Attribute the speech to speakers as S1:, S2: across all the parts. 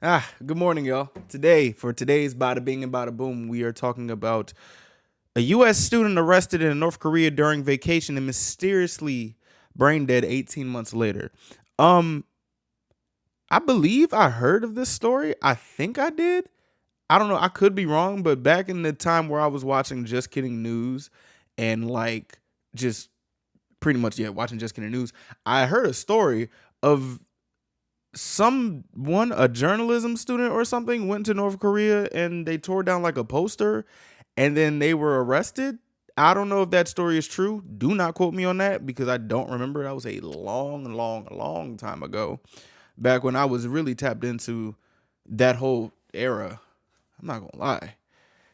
S1: Good morning, y'all. Today, for today's Bada Bing and Bada Boom, we are talking about a U.S. student arrested in North Korea during vacation and mysteriously brain dead 18 months later. Um, I believe I heard of this story. I think I did. I don't know. I could be wrong, but back in the time where I was watching Just Kidding News and just pretty much, watching Just Kidding News, I heard a story of a journalism student or something went to North Korea and they tore down like a poster and then they were arrested. I don't know if that story is true. Do not quote me on that because I don't remember. That was a long time ago. Back when I was really tapped into that whole era. I'm not gonna lie.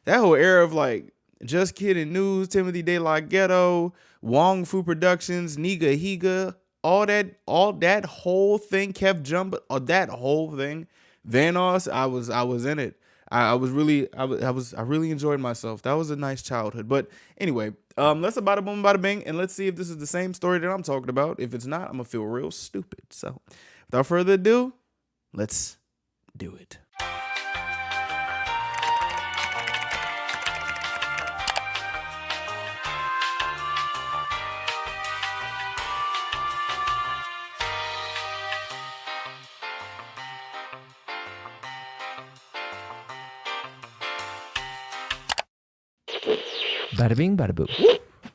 S1: That whole era of like Just Kidding News, Timothy De La Ghetto, Wong Fu Productions, Niga Higa, all that whole thing, Kev Jump, that whole thing, Vanos, I was in it. I really enjoyed myself. That was a nice childhood. But anyway, let's about a boom, bada bing, and let's see if this is the same story that I'm talking about. If it's not, I'm gonna feel real stupid. So, without further ado, let's do it.
S2: Bada bing, bada boo.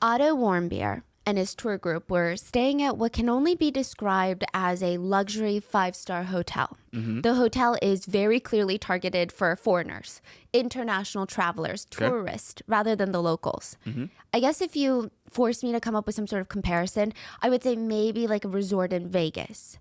S3: Otto Warmbier and his tour group were staying at what can only be described as a luxury 5-star hotel. The hotel is very clearly targeted for foreigners, international travelers, tourists, rather than the locals. I guess if you forced me to come up with some sort of comparison, I would say maybe like a resort in Vegas.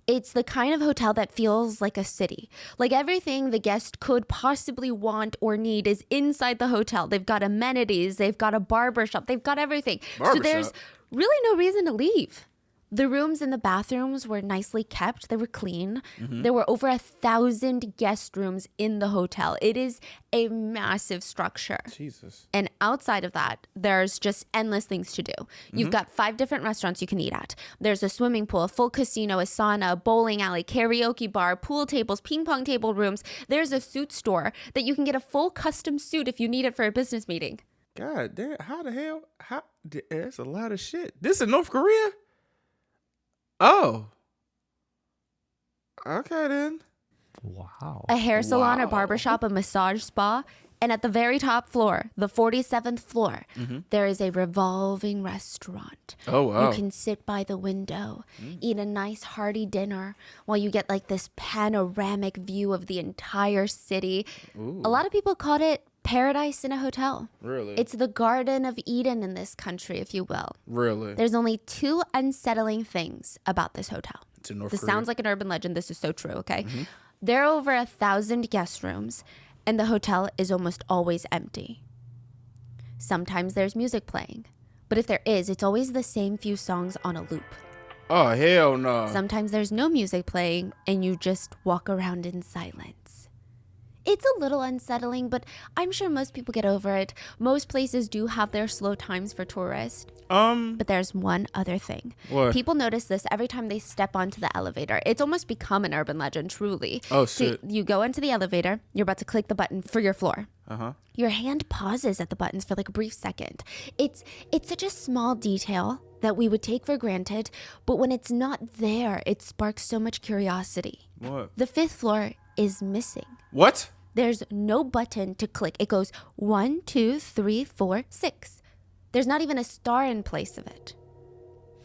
S3: It's the kind of hotel that feels like a city. Like everything the guest could possibly want or need is inside the hotel. They've got amenities, they've got a barber shop, they've got everything. So there's really no reason to leave. The rooms and the bathrooms were nicely kept. They were clean. There were over 1,000 guest rooms in the hotel. It is a massive structure.
S1: Jesus.
S3: And outside of that, there's just endless things to do. You've got 5 different restaurants you can eat at. There's a swimming pool, a full casino, a sauna, a bowling alley, karaoke bar, pool tables, ping pong table rooms. There's a suit store that you can get a full custom suit if you need it for a business meeting.
S1: God damn, how the hell? That's a lot of shit. This in North Korea? Oh. Okay then.
S2: Wow.
S3: A hair salon or
S1: Wow.
S3: barbershop, a massage spa. And at the very top floor, the 47th floor, there is a revolving restaurant.
S1: Oh wow.
S3: You can sit by the window, eat a nice hearty dinner while you get like this panoramic view of the entire city.
S1: Ooh.
S3: A lot of people called it paradise in a hotel.
S1: Really?
S3: It's the Garden of Eden in this country, if you will.
S1: Really?
S3: There's only 2 unsettling things about this hotel.
S1: It's in North
S3: This
S1: Korea.
S3: sounds like an urban legend. This is so true, okay? There are over 1,000 guest rooms, and the hotel is almost always empty. Sometimes there's music playing, but if there is, it's always the same few songs on a loop.
S1: Oh hell no.
S3: Sometimes there's no music playing, and you just walk around in silence. It's a little unsettling, but I'm sure most people get over it. Most places do have their slow times for tourists. But there's one other thing.
S1: What?
S3: People notice this every time they step onto the elevator. It's almost become an urban legend, truly.
S1: Oh,
S3: So
S1: shit.
S3: you go into the elevator, you're about to click the button for your floor.
S1: Uh-huh.
S3: Your hand pauses at the buttons for like a brief second. It's such a small detail that we would take for granted, but when it's not there, it sparks so much curiosity.
S1: What?
S3: The 5th floor is missing.
S1: What?
S3: There's no button to click. It goes 1, 2, 3, 4, 6. There's not even a star in place of it.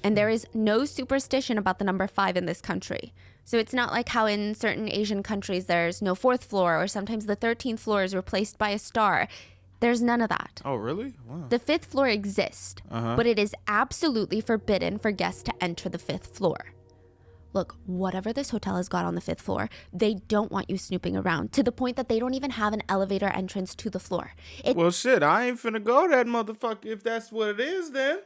S3: And there is no superstition about the number 5 in this country. So it's not like how in certain Asian countries there's no 4th floor, or sometimes the 13th floor is replaced by a star. There's none of that.
S1: Oh really? Wow.
S3: The 5th floor exists, but it is absolutely forbidden for guests to enter the 5th floor. Look, whatever this hotel has got on the 5th floor, they don't want you snooping around, to the point that they don't even have an elevator entrance to the floor.
S1: Well shit, I ain't finna go that motherfucker if that's what it is then.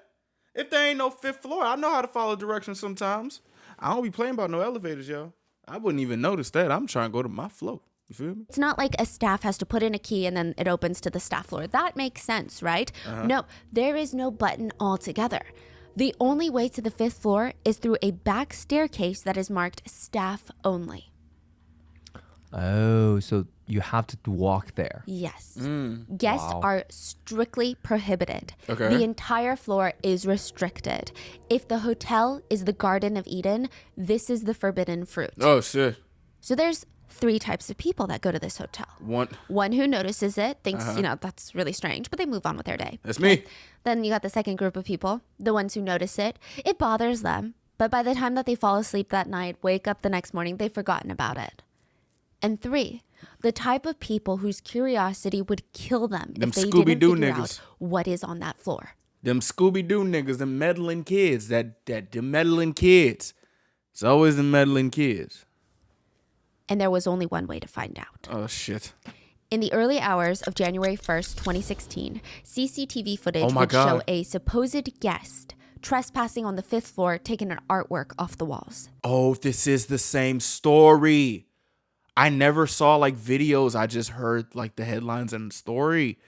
S1: If there ain't no 5th floor, I know how to follow directions sometimes. I don't be playing about no elevators, yo. I wouldn't even notice that. I'm trying to go to my floor. You feel me?
S3: It's not like a staff has to put in a key and then it opens to the staff floor. That makes sense, right? No, there is no button altogether. The only way to the 5th floor is through a back staircase that is marked staff only.
S2: Oh, so you have to walk there.
S3: Yes.
S1: Mm.
S3: Guests
S2: Wow.
S3: are strictly prohibited.
S1: Okay.
S3: The entire floor is restricted. If the hotel is the Garden of Eden, this is the forbidden fruit.
S1: Oh shit.
S3: So there's 3 types of people that go to this hotel.
S1: One.
S3: Who notices it, thinks, that's really strange, but they move on with their day.
S1: That's me.
S3: Then you got the second group of people, the ones who notice it. It bothers them, but by the time that they fall asleep that night, wake up the next morning, they've forgotten about it. And 3, the type of people whose curiosity would kill them
S1: Them
S3: if they
S1: Scooby-Doo
S3: didn't figure
S1: niggas.
S3: out what is on that floor.
S1: Them Scooby-Doo niggas, them meddling kids, them meddling kids. It's always the meddling kids.
S3: And there was only one way to find out.
S1: Oh shit.
S3: In the early hours of January 1st, 2016, CCTV footage
S1: Oh my
S3: would show
S1: God.
S3: a supposed guest trespassing on the 5th floor, taking an artwork off the walls.
S1: Oh, this is the same story. I never saw like videos. I just heard like the headlines and the story.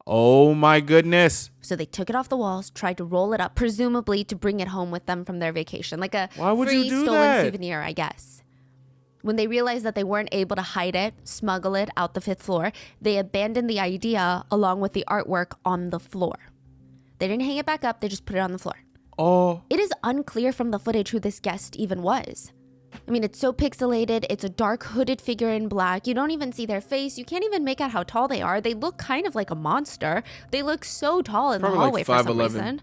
S1: Oh my goodness.
S3: So they took it off the walls, tried to roll it up, presumably to bring it home with them from their vacation, like a
S1: Why would you
S3: free
S1: do
S3: stolen
S1: that?
S3: souvenir, I guess. When they realized that they weren't able to hide it, smuggle it out the 5th floor, they abandoned the idea along with the artwork on the floor. They didn't hang it back up, they just put it on the floor.
S1: Oh,
S3: It is unclear from the footage who this guest even was. I mean, it's so pixelated. It's a dark hooded figure in black. You don't even see their face. You can't even make out how tall they are. They look kind of like a monster. They look so tall in
S1: Probably
S3: the
S1: like
S3: hallway for some
S1: 5'11".
S3: reason.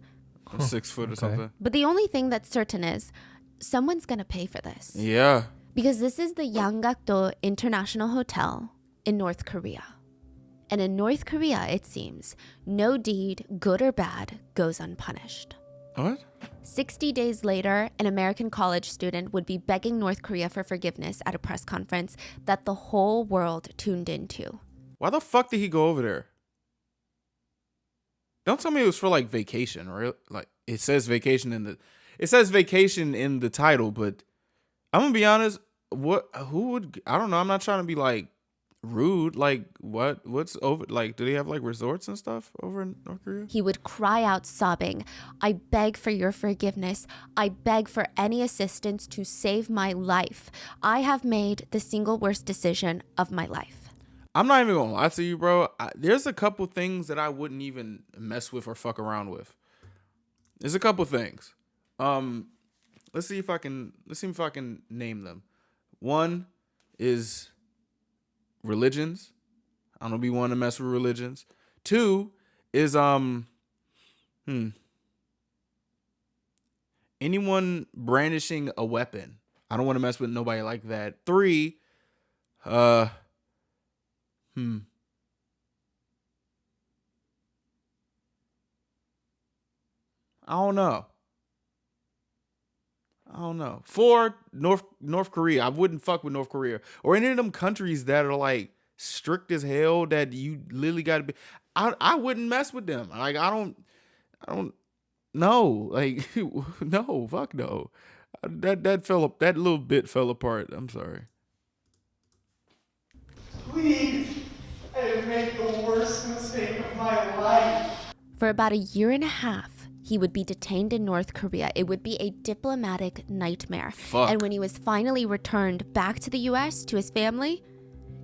S1: 6 foot or something.
S3: But the only thing that's certain is someone's going to pay for this.
S1: Yeah.
S3: Because this is the Yanggakdo International Hotel in North Korea. And in North Korea, it seems, no deed, good or bad, goes unpunished.
S1: What?
S3: 60 days later, an American college student would be begging North Korea for forgiveness at a press conference that the whole world tuned into.
S1: Why the fuck did he go over there? Don't tell me it was for like vacation, right? Like it says vacation in the title, but I'm gonna be honest. I don't know. I'm not trying to be like rude. Like what's over? Like, do they have like resorts and stuff over in North Korea?
S3: He would cry out sobbing, "I beg for your forgiveness. I beg for any assistance to save my life. I have made the single worst decision of my life."
S1: I'm not even gonna lie to you, bro. There's a couple things that I wouldn't even mess with or fuck around with. There's a couple things. Let's see if I can name them. One is religions. I don't be wanting to mess with religions. 2 is anyone brandishing a weapon. I don't want to mess with nobody like that. 3, I don't know. 4, North Korea. I wouldn't fuck with North Korea or any of them countries that are like strict as hell that you literally got to be. I wouldn't mess with them. Like I don't know. Like no, fuck no. That little bit fell apart. I'm sorry.
S4: Please, I have made the worst mistake of my life.
S3: For about a year and a half, he would be detained in North Korea. It would be a diplomatic nightmare.
S1: Fuck.
S3: And when he was finally returned back to the US to his family,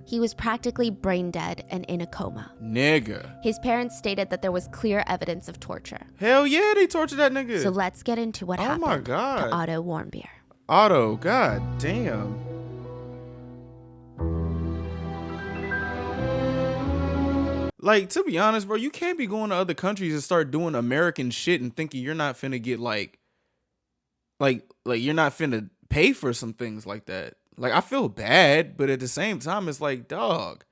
S3: he was practically brain dead and in a coma.
S1: Nigga.
S3: His parents stated that there was clear evidence of torture.
S1: Hell yeah, they tortured that nigga.
S3: So let's get into what
S1: Oh
S3: happened
S1: my God.
S3: to Otto Warmbier.
S1: Otto, god damn. Like, to be honest, bro, you can't be going to other countries and start doing American shit and thinking you're not finna get like you're not finna pay for some things like that. Like, I feel bad, but at the same time, it's like, dog,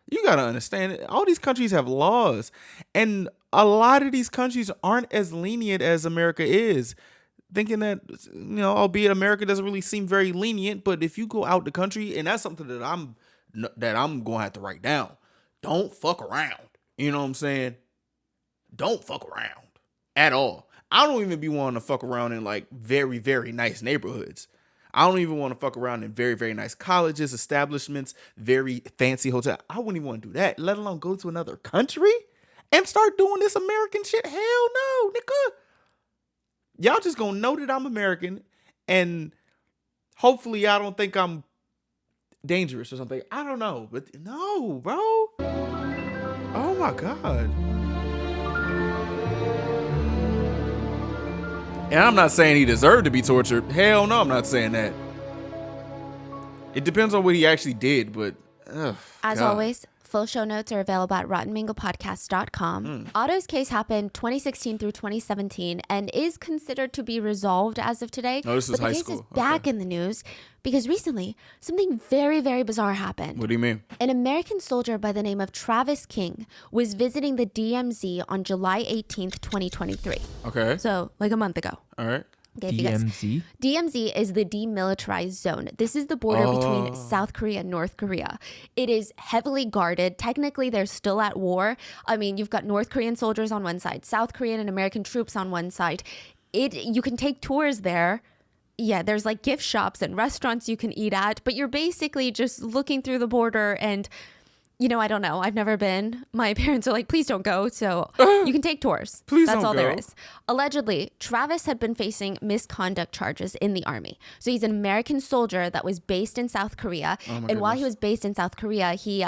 S1: you gotta understand, all these countries have laws, and a lot of these countries aren't as lenient as America is. Thinking that, albeit America doesn't really seem very lenient, but if you go out the country, and that's something that I'm gonna have to write down. Don't fuck around. You know what I'm saying? Don't fuck around at all. I don't even be wanting to fuck around in like very, very nice neighborhoods. I don't even want to fuck around in very, very nice colleges, establishments, very fancy hotels. I wouldn't even want to do that, let alone go to another country and start doing this American shit. Hell no, nigga. Y'all just gonna know that I'm American, and hopefully y'all don't think I'm dangerous or something. I don't know, but no, bro. Oh my God. And I'm not saying he deserved to be tortured. Hell no, I'm not saying that. It depends on what he actually did, but
S3: As
S1: God.
S3: always, full show notes are available at rottenmangopodcast.com. Otto's case happened 2016 through 2017 and is considered to be resolved as of today.
S1: Oh, this is
S3: but the
S1: high
S3: case
S1: school.
S3: is back in the news because recently something very, very bizarre happened.
S1: What do you mean?
S3: An American soldier by the name of Travis King was visiting the DMZ on July 18th, 2023.
S1: Okay.
S3: So, like a month ago.
S1: All right.
S3: Okay, if you guys-
S2: DMZ?
S3: DMZ is the demilitarized zone. This is the border between South Korea and North Korea. It is heavily guarded. Technically, they're still at war. I mean, you've got North Korean soldiers on one side, South Korean and American troops on one side. You can take tours there. Yeah, there's like gift shops and restaurants you can eat at, but you're basically just looking through the border and, you know, I don't know. I've never been. My parents are like, please don't go. So you can take tours.
S1: Please
S3: That's
S1: don't
S3: all there
S1: go.
S3: is. Allegedly, Travis had been facing misconduct charges in the army. So he's an American soldier that was based in South Korea. And while he was based in South Korea, he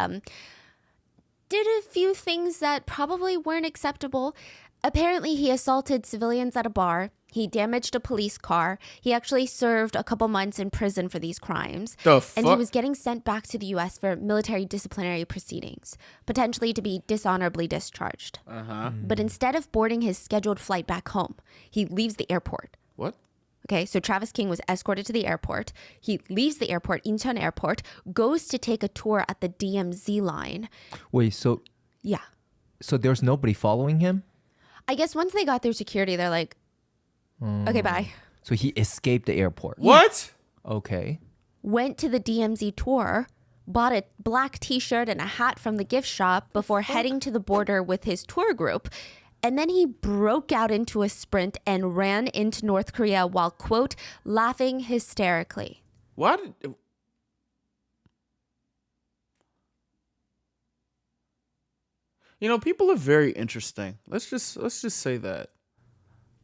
S3: did a few things that probably weren't acceptable. Apparently, he assaulted civilians at a bar. He damaged a police car. He actually served a couple months in prison for these crimes.
S1: The
S3: And he
S1: fuck?
S3: was getting sent back to the U.S. for military disciplinary proceedings, potentially to be dishonorably discharged. But instead of boarding his scheduled flight back home, he leaves the airport.
S1: What?
S3: Okay, so Travis King was escorted to the airport. He leaves the airport, Incheon Airport, goes to take a tour at the DMZ line.
S2: Wait, so
S3: Yeah.
S2: there's nobody following him?
S3: I guess once they got through security, they're like, okay, bye.
S2: So he escaped the airport.
S1: What?
S2: Okay.
S3: Went to the DMZ tour, bought a black t-shirt and a hat from the gift shop before heading to the border with his tour group. And then he broke out into a sprint and ran into North Korea while, quote, laughing hysterically.
S1: What? You know, people are very interesting. Let's just say that.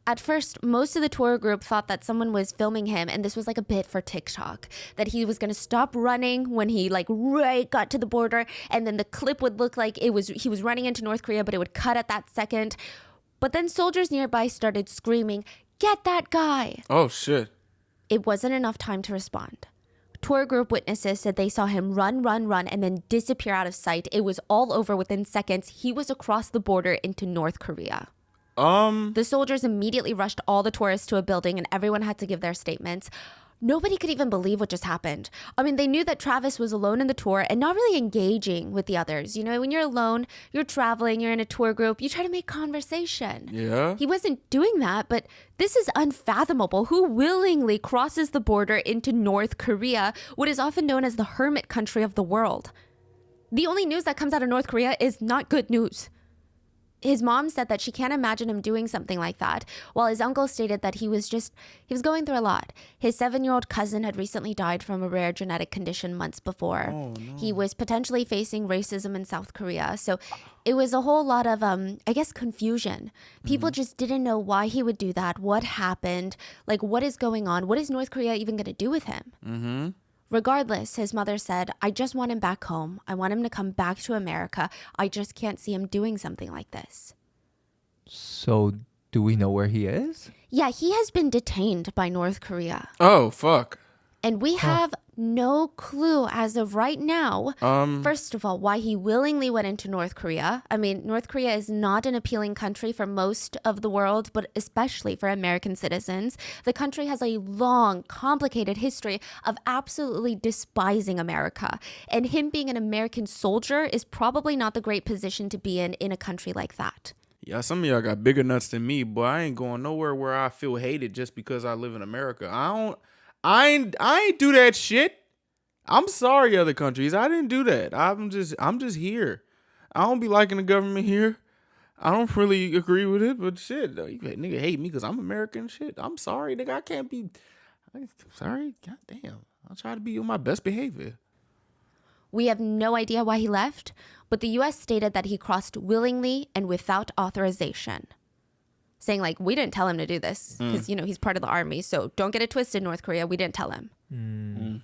S3: At first, most of the tour group thought that someone was filming him and this was like a bit for TikTok, that he was going to stop running when he like right got to the border, and then the clip would look like he was running into North Korea, but it would cut at that second. But then soldiers nearby started screaming, "Get that guy!"
S1: Oh shit.
S3: It wasn't enough time to respond. Tour group witnesses said they saw him run, and then disappear out of sight. It was all over within seconds. He was across the border into North Korea. The soldiers immediately rushed all the tourists to a building and everyone had to give their statements. Nobody could even believe what just happened. I mean, they knew that Travis was alone in the tour and not really engaging with the others. You know, when you're alone, you're traveling, you're in a tour group, you try to make conversation.
S1: Yeah.
S3: He wasn't doing that, but this is unfathomable. Who willingly crosses the border into North Korea, what is often known as the hermit country of the world? The only news that comes out of North Korea is not good news. His mom said that she can't imagine him doing something like that, while his uncle stated that he was going through a lot. His 7-year-old cousin had recently died from a rare genetic condition months before.
S1: Oh, no.
S3: He was potentially facing racism in South Korea. So it was a whole lot of, I guess, confusion. People just didn't know why he would do that, what happened, like what is going on, what is North Korea even going to do with him?
S1: Mm-hmm.
S3: Regardless, his mother said, "I just want him back home. I want him to come back to America. I just can't see him doing something like this."
S2: So do we know where he is?
S3: Yeah, he has been detained by North Korea.
S1: Oh fuck.
S3: And we have no clue as of right now, first of all, why he willingly went into North Korea. I mean, North Korea is not an appealing country for most of the world, but especially for American citizens. The country has a long, complicated history of absolutely despising America. And him being an American soldier is probably not the great position to be in a country like that.
S1: Yeah, some of y'all got bigger nuts than me, but I ain't going nowhere where I feel hated just because I live in America. I ain't do that shit. I'm sorry, other countries. I didn't do that. I'm just here. I don't be liking the government here. I don't really agree with it, but shit, you nigga hate me because I'm American. Shit, I'm sorry, nigga. I can't be. I'm sorry. God damn. I'll try to be on my best behavior.
S3: We have no idea why he left, but the U.S. stated that he crossed willingly and without authorization. Saying, like, we didn't tell him to do this because, you know, he's part of the army. So don't get it twisted, North Korea. We didn't tell him.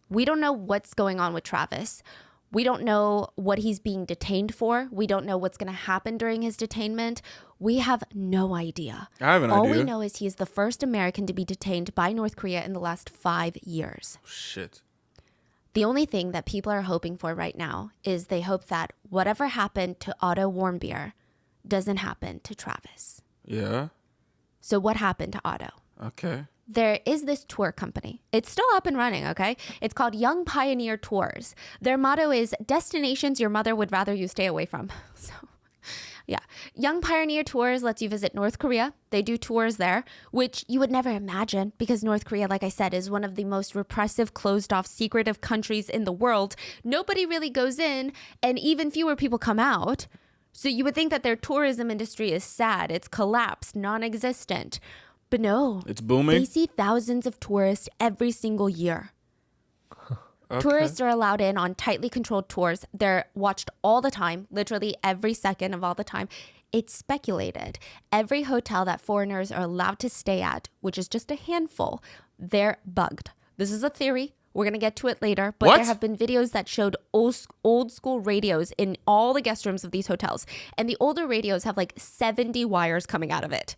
S3: We don't know what's going on with Travis. We don't know what he's being detained for. We don't know what's going to happen during his detainment. We have no idea.
S1: I have an
S3: All
S1: idea.
S3: we know is he is the first American to be detained by North Korea in the last 5 years.
S1: Shit.
S3: The only thing that people are hoping for right now is they hope that whatever happened to Otto Warmbier doesn't happen to Travis.
S1: Yeah.
S3: So what happened to Otto?
S1: Okay.
S3: There is this tour company. It's still up and running, okay? It's called Young Pioneer Tours. Their motto is destinations your mother would rather you stay away from. So, yeah. Young Pioneer Tours lets you visit North Korea. They do tours there, which you would never imagine because North Korea, like I said, is one of the most repressive, closed-off, secretive countries in the world. Nobody really goes in, and even fewer people come out. So you would think that their tourism industry is sad. It's collapsed, non-existent. But no,
S1: It's booming.
S3: they see thousands of tourists every single year.
S1: Okay.
S3: Tourists are allowed in on tightly controlled tours. They're watched all the time, literally every second of all the time. It's speculated. Every hotel that foreigners are allowed to stay at, which is just a handful, they're bugged. This is a theory. We're going to get to it later. But
S1: What?
S3: there have been videos that showed old school radios in all the guest rooms of these hotels. And the older radios have like 70 wires coming out of it.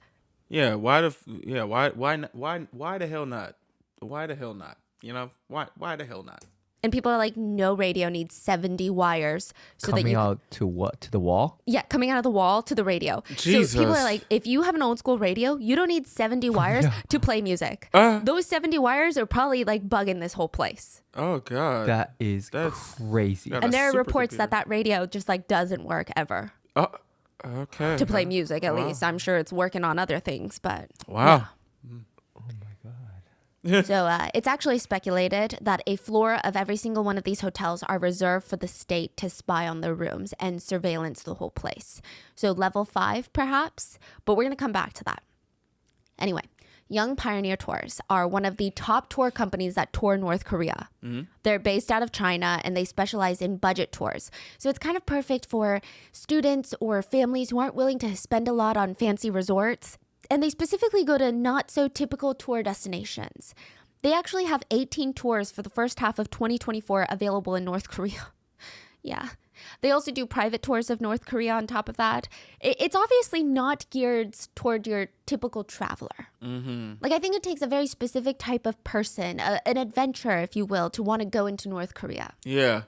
S1: Yeah. Why the hell not? Why the hell not? You know, why the hell not?
S3: And people are like, no radio needs 70 wires. So that
S2: Coming
S3: you
S2: out to what? To the wall?
S3: Yeah, coming out of the wall to the radio.
S1: Jesus.
S3: So people are like, if you have an old school radio, you don't need 70 wires to play music. Those 70 wires are probably like bugging this whole place.
S1: Oh God.
S2: That is
S1: That's-
S2: crazy.
S1: Yeah.
S3: And there are
S1: supercomputer.
S3: reports that radio just like doesn't work ever
S1: Okay.
S3: to play music. At
S1: Wow.
S3: least I'm sure it's working on other things, but
S1: Wow.
S3: So it's actually speculated that a floor of every single one of these hotels are reserved for the state to spy on their rooms and surveillance the whole place. So level 5, perhaps, but we're going to come back to that. Anyway, Young Pioneer Tours are one of the top tour companies that tour North Korea. They're based out of China and they specialize in budget tours. So it's kind of perfect for students or families who aren't willing to spend a lot on fancy resorts. And they specifically go to not so typical tour destinations. They actually have 18 tours for the first half of 2024 available in North Korea. Yeah. They also do private tours of North Korea on top of that. It's obviously not geared toward your typical traveler. Like, I think it takes a very specific type of person, an adventurer, if you will, to want to go into North Korea.
S1: Yeah.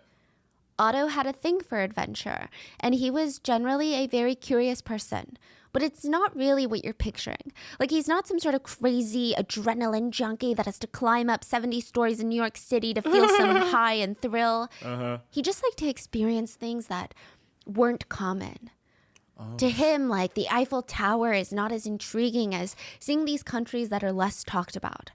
S3: Otto had a thing for adventure, and he was generally a very curious person. But it's not really what you're picturing. Like, he's not some sort of crazy adrenaline junkie that has to climb up 70 stories in New York City to feel some high and thrill. He just liked to experience things that weren't common. To him, like, the Eiffel Tower is not as intriguing as seeing these countries that are less talked about.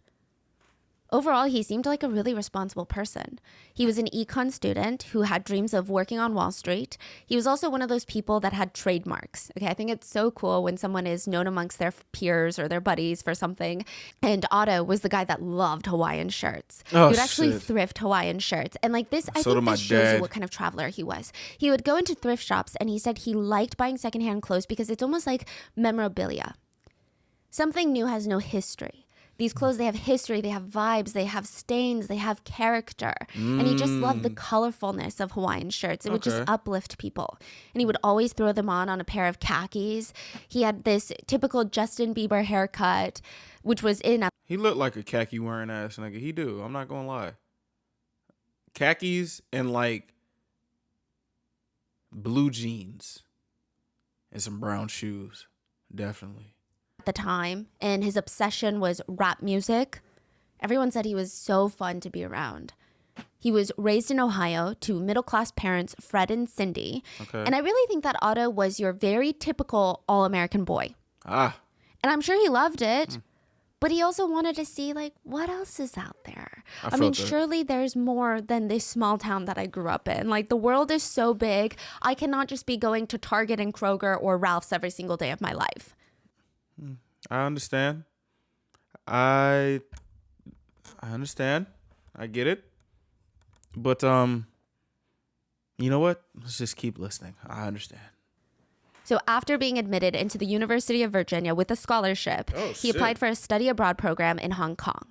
S3: Overall, he seemed like a really responsible person. He was an econ student who had dreams of working on Wall Street. He was also one of those people that had trademarks. Okay, I think it's so cool when someone is known amongst their peers or their buddies for something. And Otto was the guy that loved Hawaiian shirts.
S1: Oh,
S3: He would actually
S1: shit.
S3: thrift Hawaiian shirts. And like this, I
S1: So did
S3: think
S1: my
S3: this shows
S1: dad.
S3: you what kind of traveler he was. He would go into thrift shops and he said he liked buying secondhand clothes because it's almost like memorabilia. Something new has no history. These clothes, they have history, they have vibes, they have stains, they have character. And he just loved the colorfulness of Hawaiian shirts. It would just
S1: Okay.
S3: uplift people. And he would always throw them on a pair of khakis. He had this typical Justin Bieber haircut, which was in a
S1: He looked like a khaki wearing ass nigga. He do. I'm not gonna lie. Khakis and like blue jeans and some brown shoes. Definitely.
S3: at the time, and his obsession was rap music. Everyone said he was so fun to be around. He was raised in Ohio to middle-class parents, Fred and Cindy.
S1: Okay.
S3: And I really think that Otto was your very typical all-American boy.
S1: Ah.
S3: And I'm sure he loved it, but he also wanted to see, like, what else is out there? I mean,
S1: felt that.
S3: surely there's more than this small town that I grew up in. Like, the world is so big, I cannot just be going to Target and Kroger or Ralph's every single day of my life.
S1: I understand. I understand. I get it. But you know what? Let's just keep listening. I understand.
S3: So after being admitted into the University of Virginia with a scholarship,
S1: Oh,
S3: he
S1: shit.
S3: applied for a study abroad program in Hong Kong.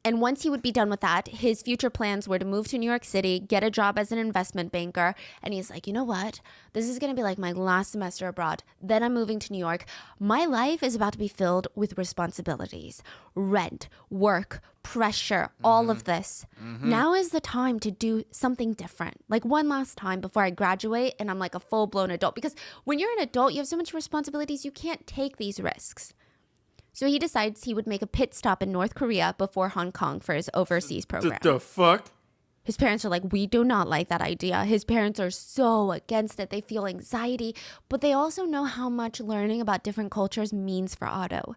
S3: And once he would be done with that, his future plans were to move to New York City, get a job as an investment banker. And he's like, you know what? This is going to be like my last semester abroad. Then I'm moving to New York. My life is about to be filled with responsibilities, rent, work, pressure, all of this. Now is the time to do something different. Like one last time before I graduate and I'm like a full-blown adult. Because when you're an adult, you have so much responsibilities, you can't take these risks. So he decides he would make a pit stop in North Korea before Hong Kong for his overseas program.
S1: The fuck?
S3: His parents are like, we do not like that idea. His parents are so against it. They feel anxiety, but they also know how much learning about different cultures means for Otto.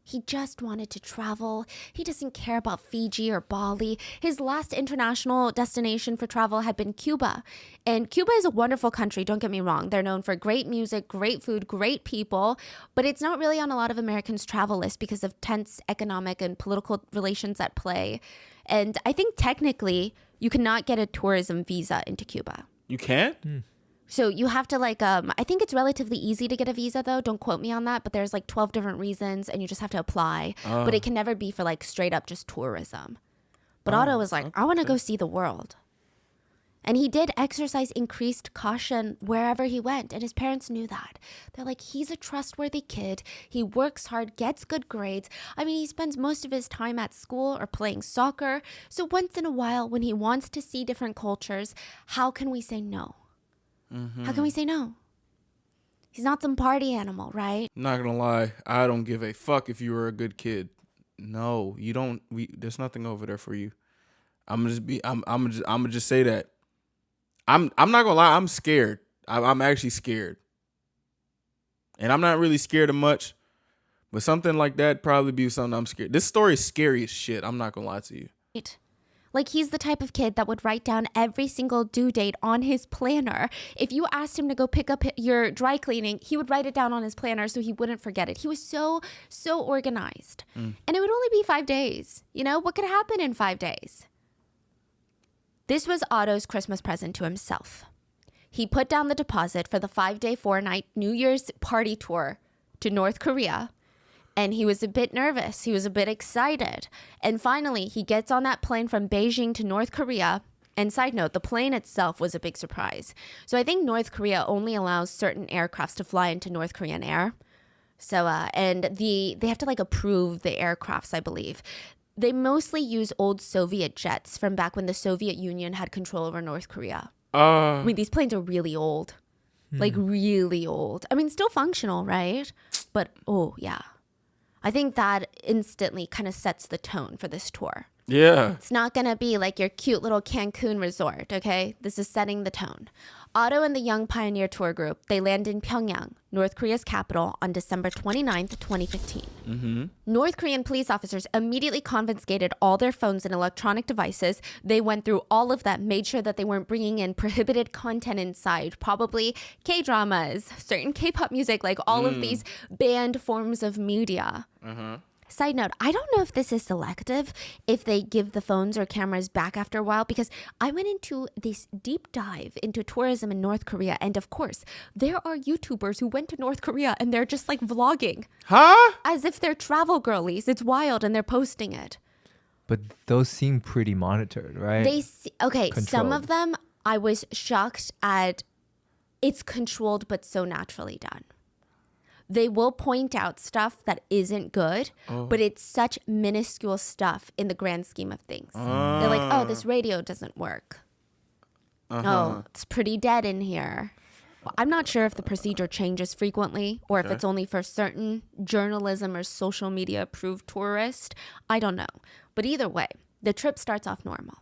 S3: He just wanted to travel. He doesn't care about Fiji or Bali. His last international destination for travel had been Cuba. And Cuba is a wonderful country, don't get me wrong. They're known for great music, great food, great people, but it's not really on a lot of Americans' travel list because of tense economic and political relations at play. And I think technically you cannot get a tourism visa into Cuba.
S1: You can't?
S3: So you have to I think it's relatively easy to get a visa though. Don't quote me on that, but there's like 12 different reasons and you just have to apply. But it can never be for like straight up just tourism. But Otto was like, I want to go see the world. And he did exercise increased caution wherever he went. And his parents knew that. They're like, he's a trustworthy kid. He works hard, gets good grades. I mean, he spends most of his time at school or playing soccer. So once in a while, when he wants to see different cultures, how can we say no? How can we say no? He's not some party animal, right?
S1: Not gonna lie, I don't give a fuck if you were a good kid. No, you don't. There's nothing over there for you. I'm gonna just say that. I'm not gonna lie. I'm scared. I'm actually scared, and I'm not really scared of much. But something like that probably be something I'm scared. This story is scary as shit. I'm not gonna lie to you.
S3: Like, he's the type of kid that would write down every single due date on his planner. If you asked him to go pick up your dry cleaning, he would write it down on his planner so he wouldn't forget it. He was so organized. And it would only be 5 days. You know, what could happen in 5 days? This was Otto's Christmas present to himself. He put down the deposit for the 5-day, 4-night New Year's party tour to North Korea. And he was a bit nervous. He was a bit excited. And finally, he gets on that plane from Beijing to North Korea. And side note, the plane itself was a big surprise. So I think North Korea only allows certain aircrafts to fly into North Korean air. So, and they have to like approve the aircrafts, I believe. They mostly use old Soviet jets from back when the Soviet Union had control over North Korea. I mean, these planes are really old. Like really old. I mean, still functional, right? But, oh, yeah. I think that instantly kind of sets the tone for this tour.
S1: Yeah.
S3: It's not going to be like your cute little Cancun resort, okay? This is setting the tone. Otto and the Young Pioneer Tour Group, they land in Pyongyang, North Korea's capital, on December 29th, 2015. North Korean police officers immediately confiscated all their phones and electronic devices. They went through all of that, made sure that they weren't bringing in prohibited content inside, probably K-dramas, certain K-pop music, like all of these banned forms of media. Side note, I don't know if this is selective, if they give the phones or cameras back after a while, because I went into this deep dive into tourism in North Korea. And of course, there are YouTubers who went to North Korea and they're just like vlogging.
S1: Huh?
S3: As if they're travel girlies. It's wild and they're posting it.
S2: But those seem pretty monitored, right?
S3: Okay, some
S2: Controlled.
S3: of them I was shocked at. It's controlled but so naturally done. They will point out stuff that isn't good, but it's such minuscule stuff in the grand scheme of things. They're like, oh, this radio doesn't work. Oh, it's pretty dead in here. Well, I'm not sure if the procedure changes frequently or if it's only for certain journalism or social media approved tourists. I don't know. But either way, the trip starts off normal.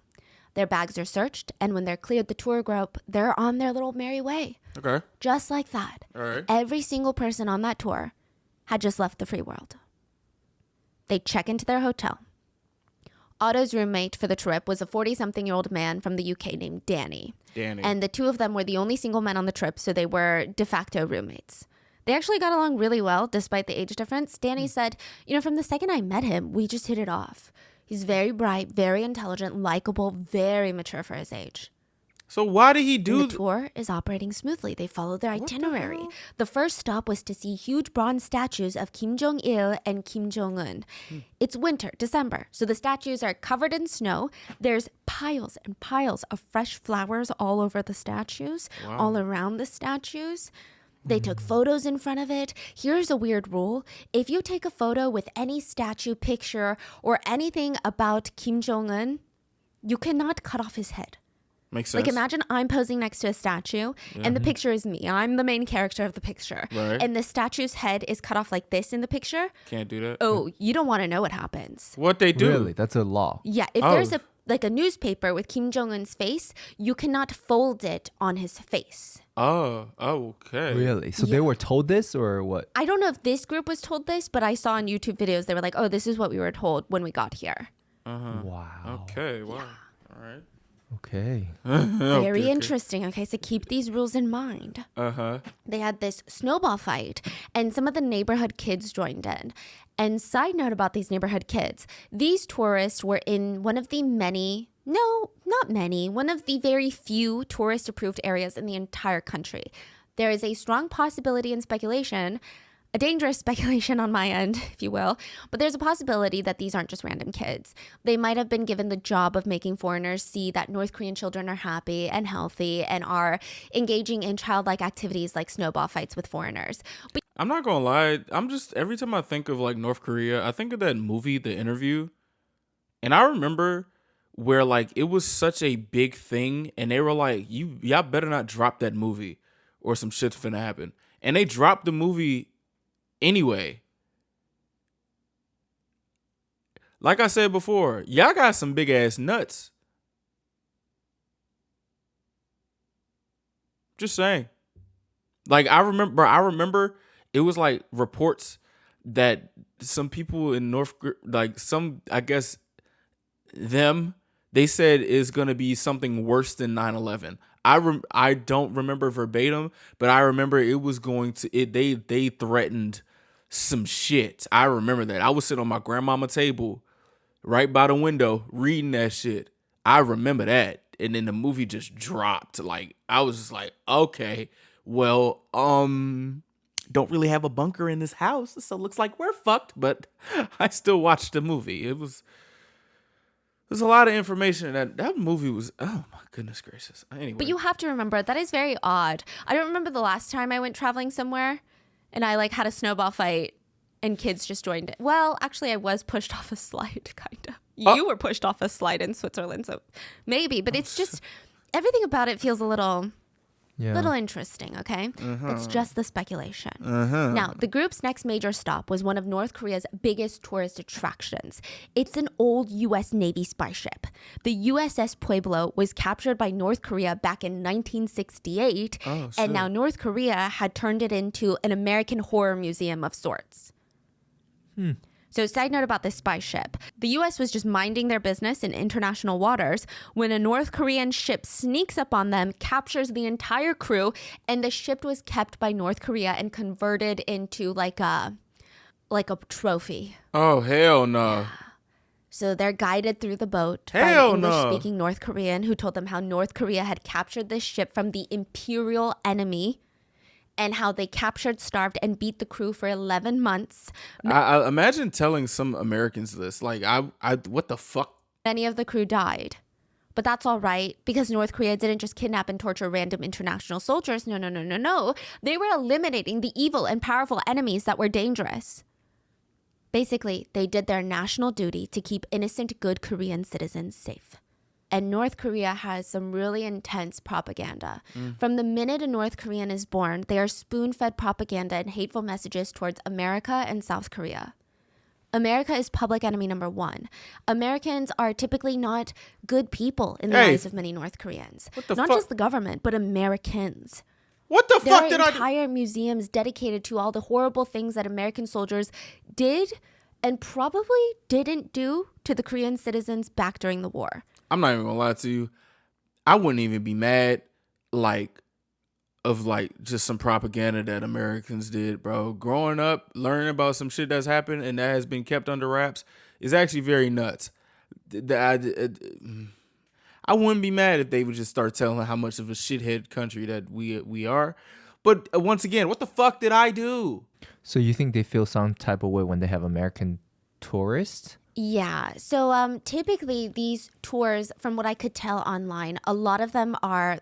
S3: Their bags are searched, and when they're cleared the tour group, they're on their little merry way.
S1: Okay.
S3: Just like that.
S1: All right.
S3: Every single person on that tour had just left the free world. They check into their hotel. Otto's roommate for the trip was a 40-something-year-old man from the UK named Danny. And the two of them were the only single men on the trip, so they were de facto roommates. They actually got along really well, despite the age difference. Danny said, from the second I met him, we just hit it off. He's very bright, very intelligent, likable, very mature for his age.
S1: So why did he
S3: And
S1: do?
S3: the tour is operating smoothly. They follow their
S1: the
S3: itinerary.
S1: hell?
S3: The first stop was to see huge bronze statues of Kim Jong-il and Kim Jong-un. It's winter, December, so the statues are covered in snow. There's piles and piles of fresh flowers all over the statues, all around the statues. They took photos in front of it. Here's a weird rule. If you take a photo with any statue, picture, or anything about Kim Jong-un, you cannot cut off his head.
S1: Makes sense.
S3: Like, imagine I'm posing next to a statue and the picture is me. I'm the main character of the picture.
S1: Right.
S3: And the statue's head is cut off like this in the picture.
S1: Can't do that.
S3: Oh, you don't want to know what happens.
S1: What they do?
S2: Really? That's a law.
S3: Yeah, if there's a newspaper with Kim Jong-un's face, you cannot fold it on his face.
S1: Oh, okay.
S2: Really? So they were told this or what?
S3: I don't know if this group was told this, but I saw on YouTube videos, they were like, oh, this is what we were told when we got here.
S2: Wow.
S1: Okay. Wow. All right.
S2: Okay.
S3: Very interesting. Okay, so keep these rules in mind.
S1: Uh-huh.
S3: They had this snowball fight, and some of the neighborhood kids joined in. And side note about these neighborhood kids, these tourists were in one of the one of the very few tourist approved areas in the entire country. There is a strong possibility and speculation, a dangerous speculation on my end, if you will, but there's a possibility that these aren't just random kids. They might have been given the job of making foreigners see that North Korean children are happy and healthy and are engaging in childlike activities like snowball fights with foreigners. But
S1: I'm not gonna lie. Every time I think of like North Korea, I think of that movie, The Interview. And I remember where like it was such a big thing and they were like, y'all better not drop that movie or some shit's finna happen. And they dropped the movie anyway. Like I said before, y'all got some big ass nuts. Just saying. Like I remember it was like reports that some people in they said is going to be something worse than 9/11. I don't remember verbatim, but I remember it was they threatened some shit. I remember that. I was sitting on my grandmama table right by the window reading that shit. I remember that. And then the movie just dropped. Like I was just like, okay, well, don't really have a bunker in this house, so it looks like we're fucked, but I still watched the movie. There's a lot of information that movie was, oh my goodness gracious. Anyway.
S3: But you have to remember, that is very odd. I don't remember the last time I went traveling somewhere and I like had a snowball fight and kids just joined it. Well, actually I was pushed off a slide, kind of. You were pushed off a slide in Switzerland, so maybe. But it's just, everything about it feels a little interesting, okay? It's just the speculation. Now, the group's next major stop was one of North Korea's biggest tourist attractions. It's an old U.S. Navy spy ship. The USS Pueblo was captured by North Korea back in 1968, and now North Korea had turned it into an American horror museum of sorts. So, side note about this spy ship. The U.S. was just minding their business in international waters when a North Korean ship sneaks up on them, captures the entire crew, and the ship was kept by North Korea and converted into like a trophy.
S1: Oh, hell no.
S3: So they're guided through the boat by
S1: Hell
S3: an
S1: no.
S3: English-speaking North Korean who told them how North Korea had captured this ship from the imperial enemy and how they captured, starved, and beat the crew for 11 months.
S1: I imagine telling some Americans this. Like, I what the fuck?
S3: Many of the crew died. But that's all right, because North Korea didn't just kidnap and torture random international soldiers. No. They were eliminating the evil and powerful enemies that were dangerous. Basically, they did their national duty to keep innocent, good Korean citizens safe. And North Korea has some really intense propaganda. From the minute a North Korean is born, they are spoon-fed propaganda and hateful messages towards America and South Korea. America is public enemy number one. Americans are typically not good people in the eyes of many North Koreans. Not just the government, but Americans.
S1: What the fuck did
S3: There are entire museums dedicated to all the horrible things that American soldiers did and probably didn't do to the Korean citizens back during the war.
S1: I'm not even gonna lie to you. I wouldn't even be mad, of just some propaganda that Americans did, bro. Growing up, learning about some shit that's happened and that has been kept under wraps is actually very nuts. I wouldn't be mad if they would just start telling how much of a shithead country that we are. But once again, what the fuck did I do?
S2: So you think they feel some type of way when they have American tourists?
S3: Yeah. So typically these tours, from what I could tell online, a lot of them are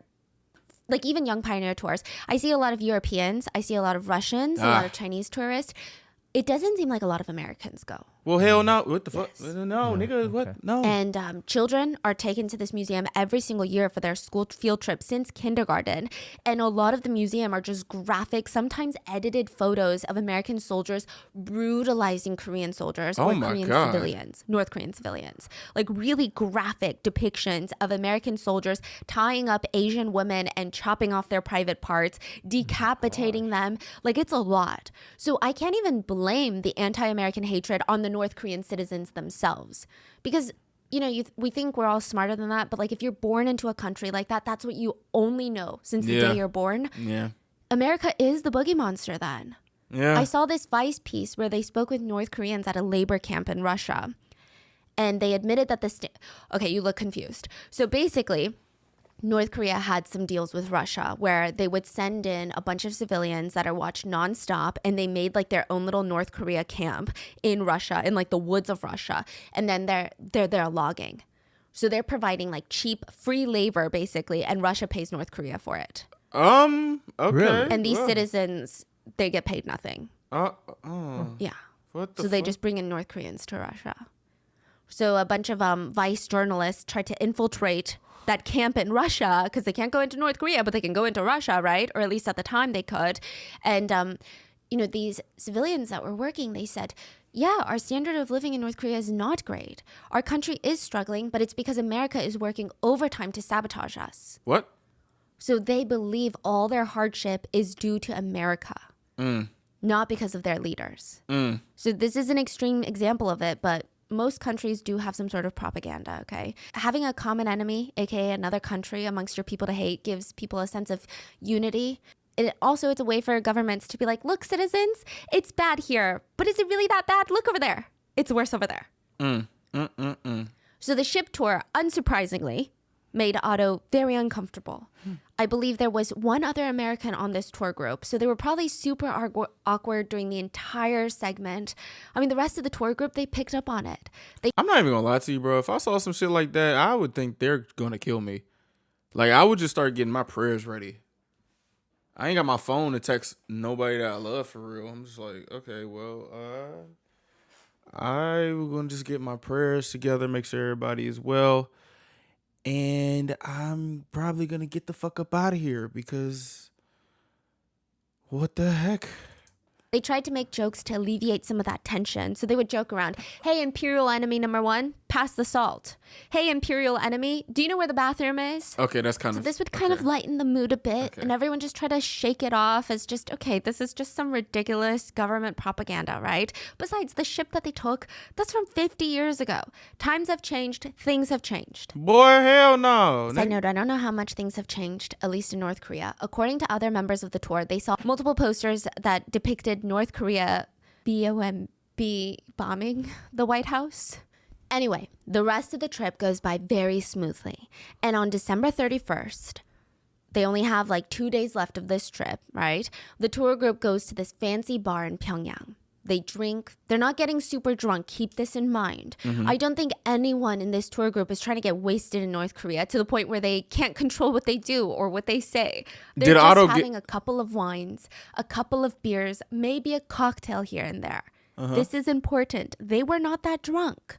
S3: like even Young Pioneer tours. I see a lot of Europeans. I see a lot of Russians, a lot of Chinese tourists. It doesn't seem like a lot of Americans go.
S1: Well, hell no. What the fuck?
S3: Yes.
S1: No, nigga.
S2: Okay.
S1: What? No.
S3: And children are taken to this museum every single year for their school field trip since kindergarten. And a lot of the museum are just graphic, sometimes edited photos of American soldiers brutalizing Korean soldiers or Korean civilians, North Korean civilians. Like really graphic depictions of American soldiers tying up Asian women and chopping off their private parts, decapitating them. Like it's a lot. So I can't even blame the anti-American hatred on the North Korean citizens themselves, because we think we're all smarter than that, but like if you're born into a country like that, that's what you only know since the day you're born.
S1: Yeah.
S3: America is the boogie monster then.
S1: Yeah.
S3: I saw this Vice piece where they spoke with North Koreans at a labor camp in Russia, and they admitted that okay, you look confused. So basically, North Korea had some deals with Russia where they would send in a bunch of civilians that are watched nonstop, and they made like their own little North Korea camp in Russia, in like the woods of Russia. And then they're there logging. So they're providing like cheap, free labor basically, and Russia pays North Korea for it.
S1: Okay.
S2: Really?
S3: And these citizens, they get paid nothing. Yeah.
S1: What the
S3: So they
S1: fuck?
S3: just bring in North Koreans to Russia. So a bunch of Vice journalists tried to infiltrate that camp in Russia because they can't go into North Korea, but they can go into Russia, right? Or at least at the time they could. And, these civilians that were working, they said, yeah, our standard of living in North Korea is not great. Our country is struggling, but it's because America is working overtime to sabotage us.
S1: What?
S3: So they believe all their hardship is due to America, not because of their leaders. So this is an extreme example of it, but most countries do have some sort of propaganda, okay? Having a common enemy, aka another country amongst your people to hate, gives people a sense of unity. It's a way for governments to be like, look, citizens, it's bad here, but is it really that bad? Look over there. It's worse over there. So the ship tour, unsurprisingly, made Otto very uncomfortable. I believe there was one other American on this tour group, so they were probably super awkward during the entire segment. I mean, the rest of the tour group, they picked up on it.
S1: I'm not even gonna lie to you, bro. If I saw some shit like that, I would think they're gonna kill me. Like, I would just start getting my prayers ready. I ain't got my phone to text nobody that I love for real. I'm just like, okay, well, I'm gonna just get my prayers together, make sure everybody is well. And I'm probably going to get the fuck up out of here because what the heck?
S3: They tried to make jokes to alleviate some of that tension. So they would joke around, hey, Imperial enemy number 1, pass the salt. Hey, Imperial enemy, do you know where the bathroom is?
S1: Okay, that's kind
S3: So
S1: of...
S3: this would kind of lighten the mood a bit.
S1: Okay.
S3: And everyone just try to shake it off as just, okay, this is just some ridiculous government propaganda, right? Besides, the ship that they took, that's from 50 years ago. Times have changed. Things have changed.
S1: Boy, hell no.
S3: Side note, I don't know how much things have changed, at least in North Korea. According to other members of the tour, they saw multiple posters that depicted North Korea BOMB bombing the White House. Anyway, the rest of the trip goes by very smoothly. And on December 31st, they only have like 2 days left of this trip, right? The tour group goes to this fancy bar in Pyongyang. They drink. They're not getting super drunk. Keep this in mind. I don't think anyone in this tour group is trying to get wasted in North Korea to the point where they can't control what they do or what they say. They're just having a couple of wines, a couple of beers, maybe a cocktail here and there. This is important. They were not that drunk.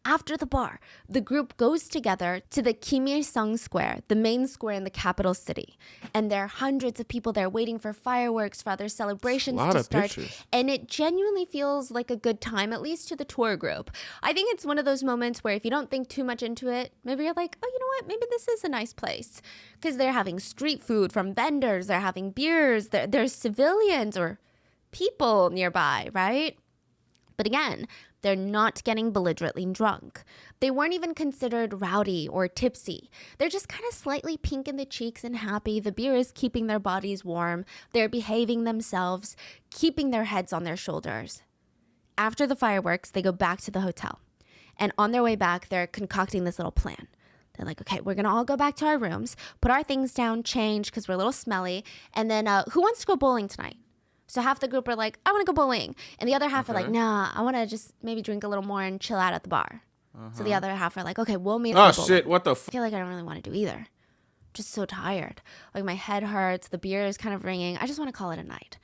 S3: After the bar, the group goes together to the Kim Il-sung Square, the main square in the capital city. And there are hundreds of people there waiting for fireworks, for other celebrations to start.
S1: Pictures.
S3: And it genuinely feels like a good time, at least to the tour group. I think it's one of those moments where if you don't think too much into it, maybe you're like, oh, you know what? Maybe this is a nice place. Because they're having street food from vendors. They're having beers. There's civilians or people nearby, right? But again, they're not getting belligerently drunk. They weren't even considered rowdy or tipsy. They're just kind of slightly pink in the cheeks and happy. The beer is keeping their bodies warm. They're behaving themselves, keeping their heads on their shoulders. After the fireworks, they go back to the hotel. And on their way back, they're concocting this little plan. They're like, okay, we're going to all go back to our rooms, put our things down, change because we're a little smelly. And then who wants to go bowling tonight? So half the group are like, I want to go bowling. And the other half are like, nah, I want to just maybe drink a little more and chill out at the bar. So the other half are like, okay, we'll meet at the bowling.
S1: Shit, what the
S3: I feel like I don't really want to do either. Just so tired. Like my head hurts. The beer is kind of ringing. I just want to call it a night.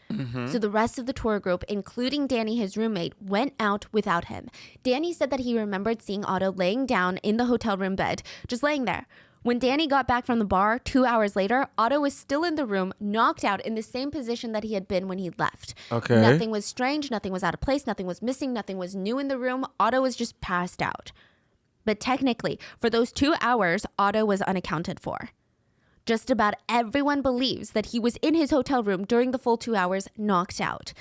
S3: So the rest of the tour group, including Danny, his roommate, went out without him. Danny said that he remembered seeing Otto laying down in the hotel room bed, just laying there. When Danny got back from the bar 2 hours later, Otto was still in the room, knocked out in the same position that he had been when he left.
S1: Okay.
S3: Nothing was strange. Nothing was out of place. Nothing was missing. Nothing was new in the room. Otto was just passed out. But technically, for those 2 hours, Otto was unaccounted for. Just about everyone believes that he was in his hotel room during the full 2 hours, knocked out.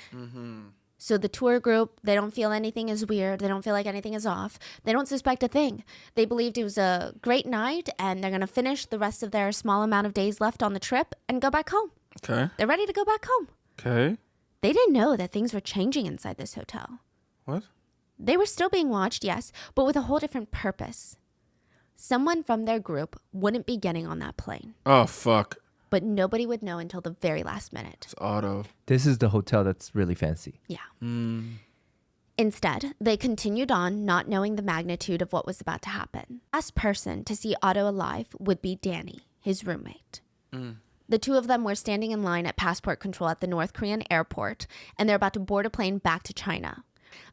S3: So the tour group, they don't feel anything is weird. They don't feel like anything is off. They don't suspect a thing. They believed it was a great night, and they're going to finish the rest of their small amount of days left on the trip and go back home.
S1: Okay.
S3: They're ready to go back home.
S1: Okay.
S3: They didn't know that things were changing inside this hotel.
S1: What?
S3: They were still being watched, yes, but with a whole different purpose. Someone from their group wouldn't be getting on that plane,
S1: Oh, fuck.
S3: but nobody would know until the very last minute.
S1: It's Otto.
S2: This is the hotel that's really fancy.
S3: Yeah. Instead, they continued on, not knowing the magnitude of what was about to happen. Last person to see Otto alive would be Danny, his roommate. The two of them were standing in line at passport control at the North Korean airport, and they're about to board a plane back to China.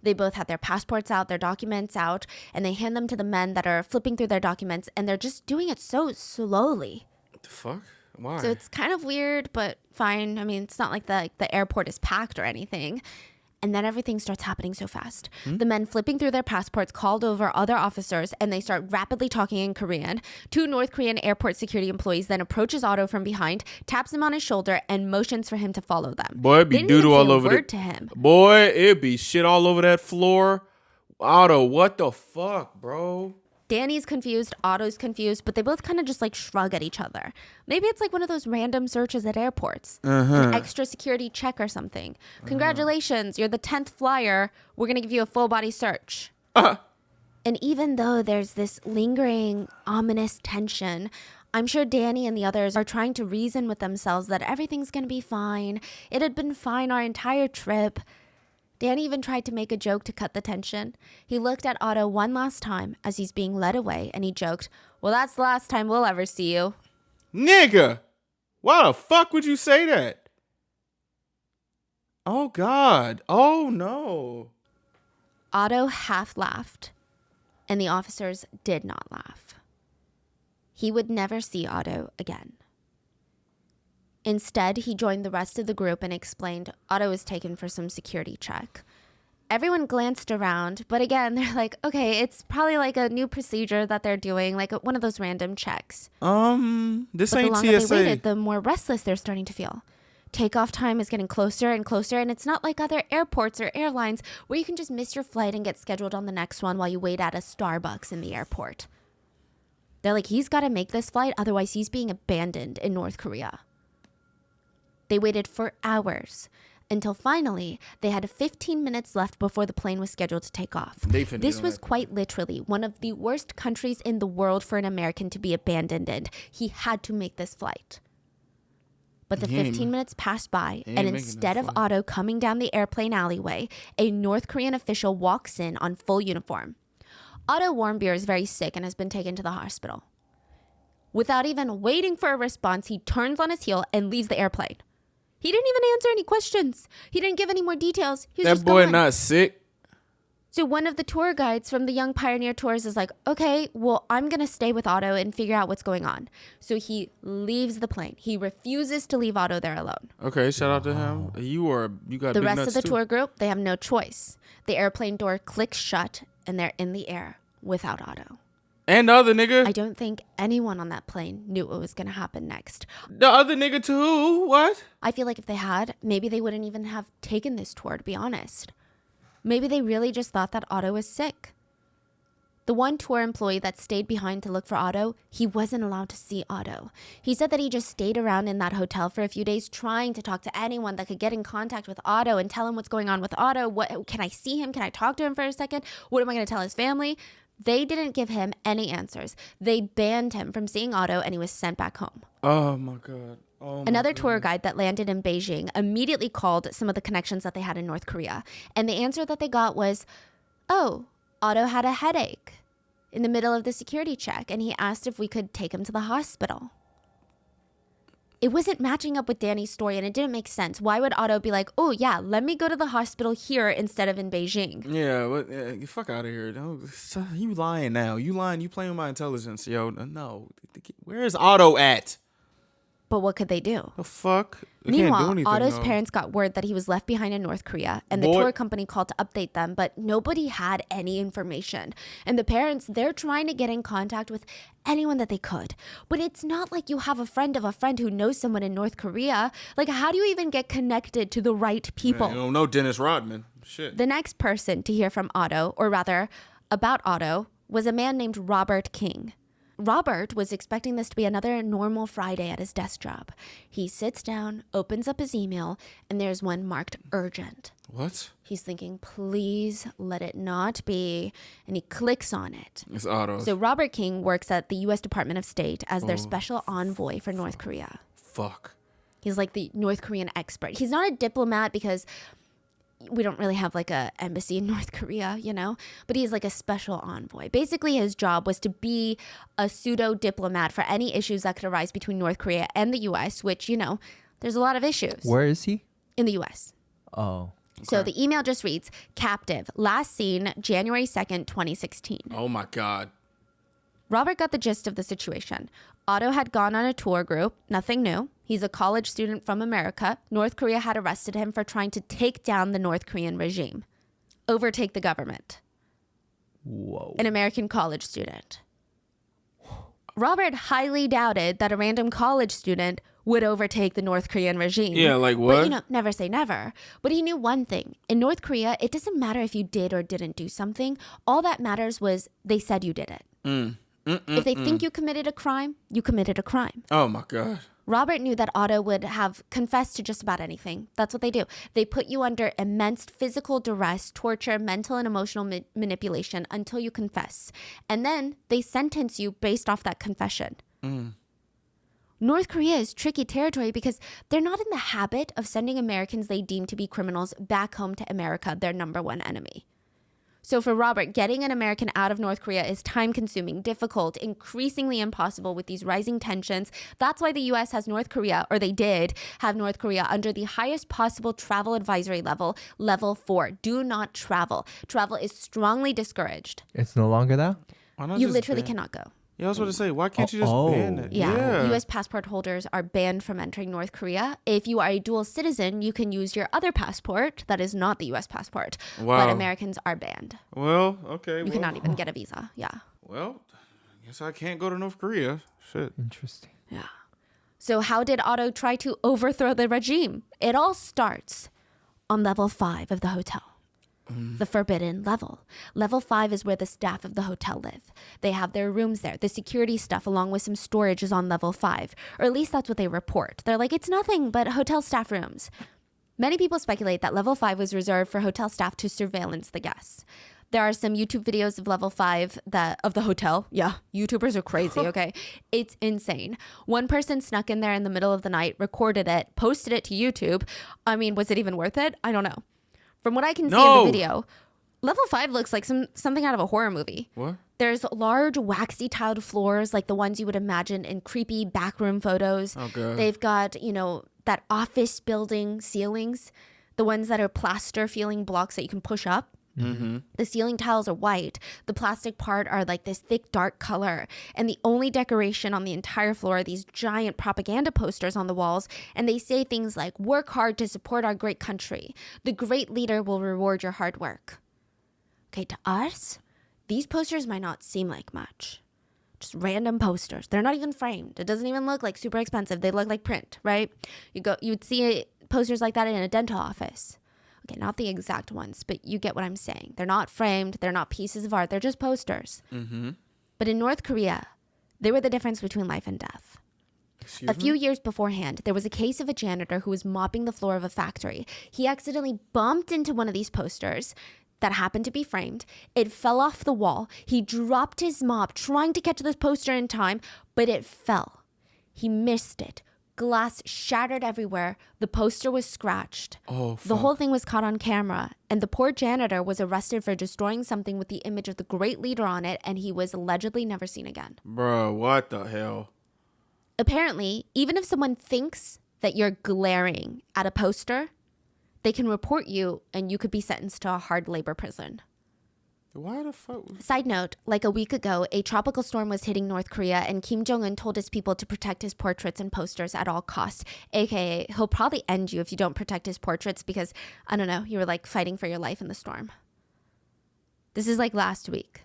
S3: They both had their passports out, their documents out, and they hand them to the men that are flipping through their documents, and they're just doing it so slowly.
S1: What the fuck? Why?
S3: So it's kind of weird, but fine. I mean, it's not like the airport is packed or anything. And then everything starts happening so fast. The men flipping through their passports called over other officers, and they start rapidly talking in Korean. 2 North Korean airport security employees then approaches Otto from behind, taps him on his shoulder, and motions for him to follow them.
S1: Boy, it'd be
S3: They didn't even
S1: doodle
S3: say
S1: all
S3: a
S1: over
S3: word to him.
S1: Boy, it'd be shit all over that floor. Otto, what the fuck, bro?
S3: Danny's confused, Otto's confused, but they both kind of just like shrug at each other. Maybe it's like one of those random searches at airports. An extra security check or something. Congratulations, you're the 10th flyer. We're going to give you a full body search. And even though there's this lingering, ominous tension, I'm sure Danny and the others are trying to reason with themselves that everything's going to be fine. It had been fine our entire trip. Danny even tried to make a joke to cut the tension. He looked at Otto one last time as he's being led away, and he joked, well, that's the last time we'll ever see you.
S1: Nigga, why the fuck would you say that? Oh, God. Oh, no.
S3: Otto half laughed, and the officers did not laugh. He would never see Otto again. Instead, he joined the rest of the group and explained Otto was taken for some security check. Everyone glanced around, but again, they're like, okay, it's probably like a new procedure that they're doing, like one of those random checks.
S1: This
S3: But the
S1: ain't
S3: longer
S1: TSA.
S3: they waited, the more restless they're starting to feel. Takeoff time is getting closer and closer, and it's not like other airports or airlines where you can just miss your flight and get scheduled on the next one while you wait at a Starbucks in the airport. They're like, he's got to make this flight, otherwise he's being abandoned in North Korea. They waited for hours until finally they had 15 minutes left before the plane was scheduled to take off. This was quite literally one of the worst countries in the world for an American to be abandoned in. He had to make this flight. But the 15 minutes passed by, and instead of Otto coming down the airplane alleyway, a North Korean official walks in on full uniform. Otto Warmbier is very sick and has been taken to the hospital. Without even waiting for a response, he turns on his heel and leaves the airplane. He didn't even answer any questions. He didn't give any more details. He was
S1: That
S3: just
S1: boy
S3: gone.
S1: not sick.
S3: So one of the tour guides from the Young Pioneer Tours is like, okay, well, I'm going to stay with Otto and figure out what's going on. So he leaves the plane. He refuses to leave Otto there alone.
S1: Okay, shout out to him. You got
S3: The
S1: big
S3: rest
S1: nuts
S3: of the
S1: too.
S3: tour group, they have no choice. The airplane door clicks shut and they're in the air without Otto.
S1: And the other nigga.
S3: I don't think anyone on that plane knew what was going to happen next.
S1: The other nigga too. What?
S3: I feel like if they had, maybe they wouldn't even have taken this tour, to be honest. Maybe they really just thought that Otto was sick. The one tour employee that stayed behind to look for Otto, he wasn't allowed to see Otto. He said that he just stayed around in that hotel for a few days trying to talk to anyone that could get in contact with Otto and tell him what's going on with Otto. What, can I see him? Can I talk to him for a second? What am I going to tell his family? They didn't give him any answers. They banned him from seeing Otto, and he was sent back home.
S1: Oh my God.
S3: Another tour guide that landed in Beijing immediately called some of the connections that they had in North Korea. And the answer that they got was, oh, Otto had a headache in the middle of the security check, and he asked if we could take him to the hospital. It wasn't matching up with Danny's story, and it didn't make sense. Why would Otto be like, oh, yeah, let me go to the hospital here instead of in Beijing?
S1: Yeah, but get fuck out of here. You lying now. You lying. You playing with my intelligence, yo. No. Where is Otto at?
S3: But what could they do?
S1: The fuck? They can't do
S3: Meanwhile,
S1: anything,
S3: Otto's
S1: though.
S3: parents got word that he was left behind in North Korea, and the
S1: Boy.
S3: tour company called to update them, but nobody had any information. And the parents, they're trying to get in contact with anyone that they could. But it's not like you have a friend of a friend who knows someone in North Korea. Like, how do you even get connected to the right people?
S1: Man, you don't know Dennis Rodman. Shit.
S3: The next person to hear from Otto, or rather, about Otto, was a man named Robert King. Robert was expecting this to be another normal Friday at his desk job. He sits down, opens up his email, and there's one marked urgent.
S1: What?
S3: He's thinking, please let it not be. And he clicks on it.
S1: It's Otto.
S3: So Robert King works at the U.S. Department of State as their special envoy for North Korea.
S1: Fuck.
S3: He's like the North Korean expert. He's not a diplomat because we don't really have like a embassy in North Korea, you know, but he's like a special envoy. Basically, his job was to be a pseudo diplomat for any issues that could arise between North Korea and the U.S., which, you know, there's a lot of issues.
S2: Where is he?
S3: In the U.S.
S2: Oh.
S3: So the email just reads, captive, last seen January 2nd, 2016.
S1: Oh my God.
S3: Robert got the gist of the situation. Otto had gone on a tour group, nothing new. He's a college student from America. North Korea had arrested him for trying to take down the North Korean regime, overtake the government.
S2: Whoa.
S3: An American college student. Robert highly doubted that a random college student would overtake the North Korean regime.
S1: Yeah, like what?
S3: But, you know, never say never. But he knew one thing. In North Korea, it doesn't matter if you did or didn't do something. All that matters was they said you did it. If they think you committed a crime, you committed a crime.
S1: Oh my God.
S3: Robert knew that Otto would have confessed to just about anything. That's what they do. They put you under immense physical duress, torture, mental and emotional manipulation until you confess. And then they sentence you based off that confession. North Korea is tricky territory because they're not in the habit of sending Americans they deem to be criminals back home to America, their number one enemy. So for Robert, getting an American out of North Korea is time-consuming, difficult, increasingly impossible with these rising tensions. That's why the U.S. has North Korea, or they did have North Korea, under the highest possible travel advisory level, level 4. Do not travel. Travel is strongly discouraged.
S2: It's no longer that?
S1: Why not
S3: You
S1: just
S3: literally
S1: ban-
S3: cannot go.
S1: Yeah, I was about to say, why can't you just
S2: Oh.
S1: ban it?
S3: Yeah. U.S. passport holders are banned from entering North Korea. If you are a dual citizen, you can use your other passport that is not the U.S. passport.
S1: Wow.
S3: But Americans are banned.
S1: Well, okay.
S3: You cannot even get a visa. Yeah.
S1: Well, I guess I can't go to North Korea. Shit.
S2: Interesting.
S3: Yeah. So how did Otto try to overthrow the regime? It all starts on level 5 of the hotel. The forbidden level. Level 5 is where the staff of the hotel live. They have their rooms there. The security stuff along with some storage is on level 5. Or at least that's what they report. They're like, it's nothing but hotel staff rooms. Many people speculate that level 5 was reserved for hotel staff to surveillance the guests. There are some YouTube videos of level 5 of the hotel. Yeah, YouTubers are crazy, okay? It's insane. One person snuck in there in the middle of the night, recorded it, posted it to YouTube. I mean, was it even worth it? I don't know. From what I can see in the video, level 5 looks like something out of a horror movie.
S1: What?
S3: There's large waxy tiled floors like the ones you would imagine in creepy backroom photos.
S1: Oh, God.
S3: They've got, you know, that office building ceilings, the ones that are plaster feeling blocks that you can push up.
S1: Mm-hmm.
S3: The ceiling tiles are white. The plastic part are like this thick, dark color. And the only decoration on the entire floor are these giant propaganda posters on the walls. And they say things like, work hard to support our great country. The great leader will reward your hard work. Okay, to us, these posters might not seem like much. Just random posters. They're not even framed. It doesn't even look like super expensive. They look like print, right? You'd see posters like that in a dental office. Okay, not the exact ones, but you get what I'm saying. They're not framed. They're not pieces of art. They're just posters.
S1: Mm-hmm.
S3: But in North Korea, they were the difference between life and death. A few years beforehand, there was a case of a janitor who was mopping the floor of a factory. He accidentally bumped into one of these posters. that happened to be framed. It fell off the wall. He dropped his mop trying to catch this poster in time, but it fell. He missed it. Glass shattered everywhere. The poster was scratched.
S1: Oh, fuck.
S3: The whole thing was caught on camera, and the poor janitor was arrested for destroying something with the image of the great leader on it, and he was allegedly never seen again.
S1: Bro, what the hell?
S3: Apparently, even if someone thinks that you're glaring at a poster, they can report you and you could be sentenced to a hard labor prison.
S1: Why the fuck?
S3: Side note, like a week ago, a tropical storm was hitting North Korea and Kim Jong-un told his people to protect his portraits and posters at all costs. AKA, he'll probably end you if you don't protect his portraits because, I don't know, you were like fighting for your life in the storm. This is like last week.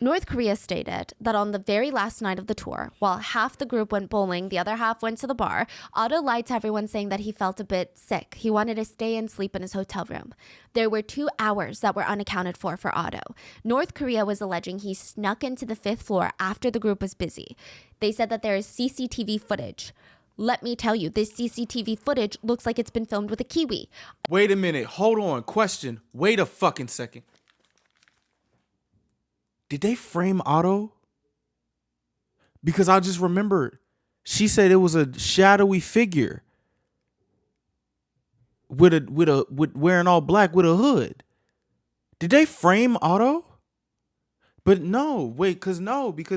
S3: North Korea stated that on the very last night of the tour, while half the group went bowling, the other half went to the bar, Otto lied to everyone saying that he felt a bit sick. He wanted to stay and sleep in his hotel room. There were 2 hours that were unaccounted for Otto. North Korea was alleging he snuck into the 5th floor after the group was busy. They said that there is CCTV footage. Let me tell you, this CCTV footage looks like it's been filmed with a Kiwi.
S1: Wait a minute. Hold on. Question. Wait a fucking second. Did they frame Otto? Because I just remembered she said it was a shadowy figure with wearing all black with a hood. Did they frame Otto? But no, wait, because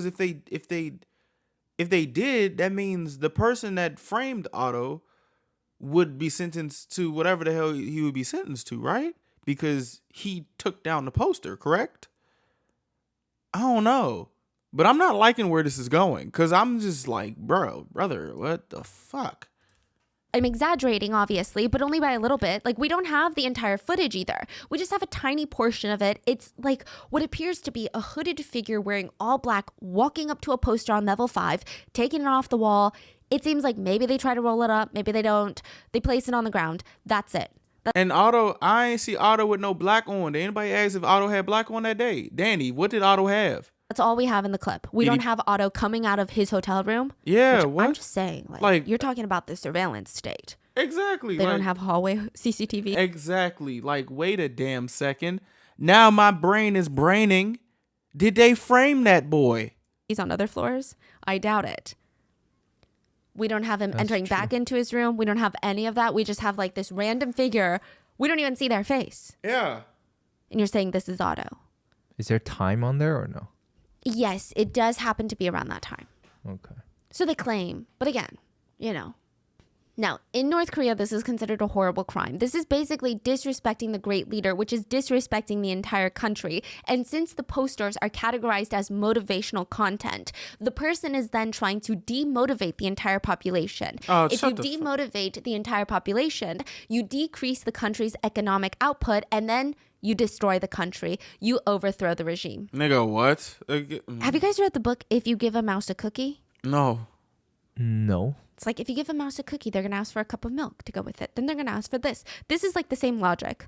S1: if they did, that means the person that framed Otto would be sentenced to whatever the hell he would be sentenced to, right? Because he took down the poster, correct? I don't know, but I'm not liking where this is going because I'm just like, brother, what the fuck?
S3: I'm exaggerating, obviously, but only by a little bit. Like, we don't have the entire footage either. We just have a tiny portion of it. It's like what appears to be a hooded figure wearing all black, walking up to a poster on level 5, taking it off the wall. It seems like maybe they try to roll it up. Maybe they don't. They place it on the ground. That's it.
S1: And Otto, I ain't see Otto with no black on. Did anybody ask if Otto had black on that day? Danny, what did Otto have?
S3: That's all we have in the clip. We
S1: Did
S3: don't
S1: he-
S3: have Otto coming out of his hotel room.
S1: Yeah,
S3: which
S1: what?
S3: I'm just saying,
S1: Like-
S3: you're talking about the surveillance state.
S1: Exactly.
S3: They
S1: like,
S3: don't have hallway CCTV.
S1: Exactly. Like, wait a damn second. Now my brain is braining. Did they frame that boy?
S3: He's on other floors. I doubt it. We don't have him entering back into his room. We don't have any of that. We just have like this random figure. We don't even see their face.
S1: Yeah.
S3: And you're saying this is Otto.
S2: Is there time on there or no?
S3: Yes, it does happen to be around that time.
S2: Okay.
S3: So they claim. But again, you know. Now, in North Korea, this is considered a horrible crime. This is basically disrespecting the great leader, which is disrespecting the entire country. And since the posters are categorized as motivational content, the person is then trying to demotivate the entire population. If you
S1: shut the
S3: demotivate the entire population, you decrease the country's economic output, and then you destroy the country. You overthrow the regime.
S1: Nigga, what?
S3: Have you guys read the book, If You Give a Mouse a Cookie?
S1: No.
S2: No.
S3: It's like if you give a mouse a cookie, they're going to ask for a cup of milk to go with it. Then they're going to ask for this. This is like the same logic.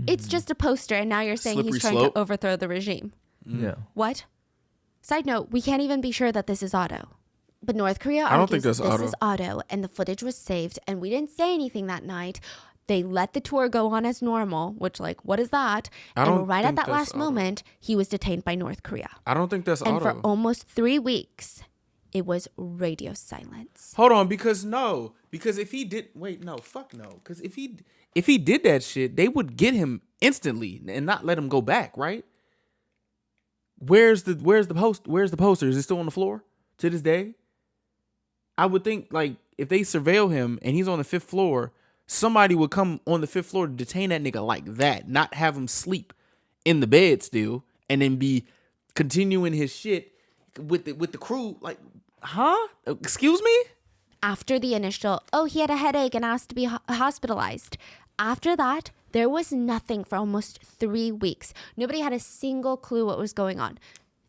S3: It's just a poster, and now you're saying
S1: Slippery
S3: he's trying
S1: slope.
S3: to overthrow the regime.
S2: Yeah.
S3: What? Side note, we can't even be sure that this is Otto. But North Korea
S1: I don't
S3: argues
S1: think that's
S3: this
S1: Otto.
S3: is Otto, and the footage was saved, and we didn't say anything that night. They let the tour go on as normal, which, like, what is that?
S1: I don't
S3: And right at
S1: think
S3: that
S1: that's
S3: last
S1: Otto.
S3: moment, he was detained by North Korea.
S1: I don't think that's
S3: And
S1: Otto.
S3: for almost 3 weeks, it was radio silence.
S1: Hold on, because if he did, wait, no, fuck no, because if he did that shit, they would get him instantly and not let him go back, right? Where's the poster? Is it still on the floor to this day? I would think like if they surveil him and he's on the 5th floor, somebody would come on the 5th floor to detain that nigga like that, not have him sleep in the bed still, and then be continuing his shit with the crew. Like, huh? Excuse me?
S3: After the initial, he had a headache and asked to be hospitalized. After that, there was nothing for almost 3 weeks. Nobody had a single clue what was going on.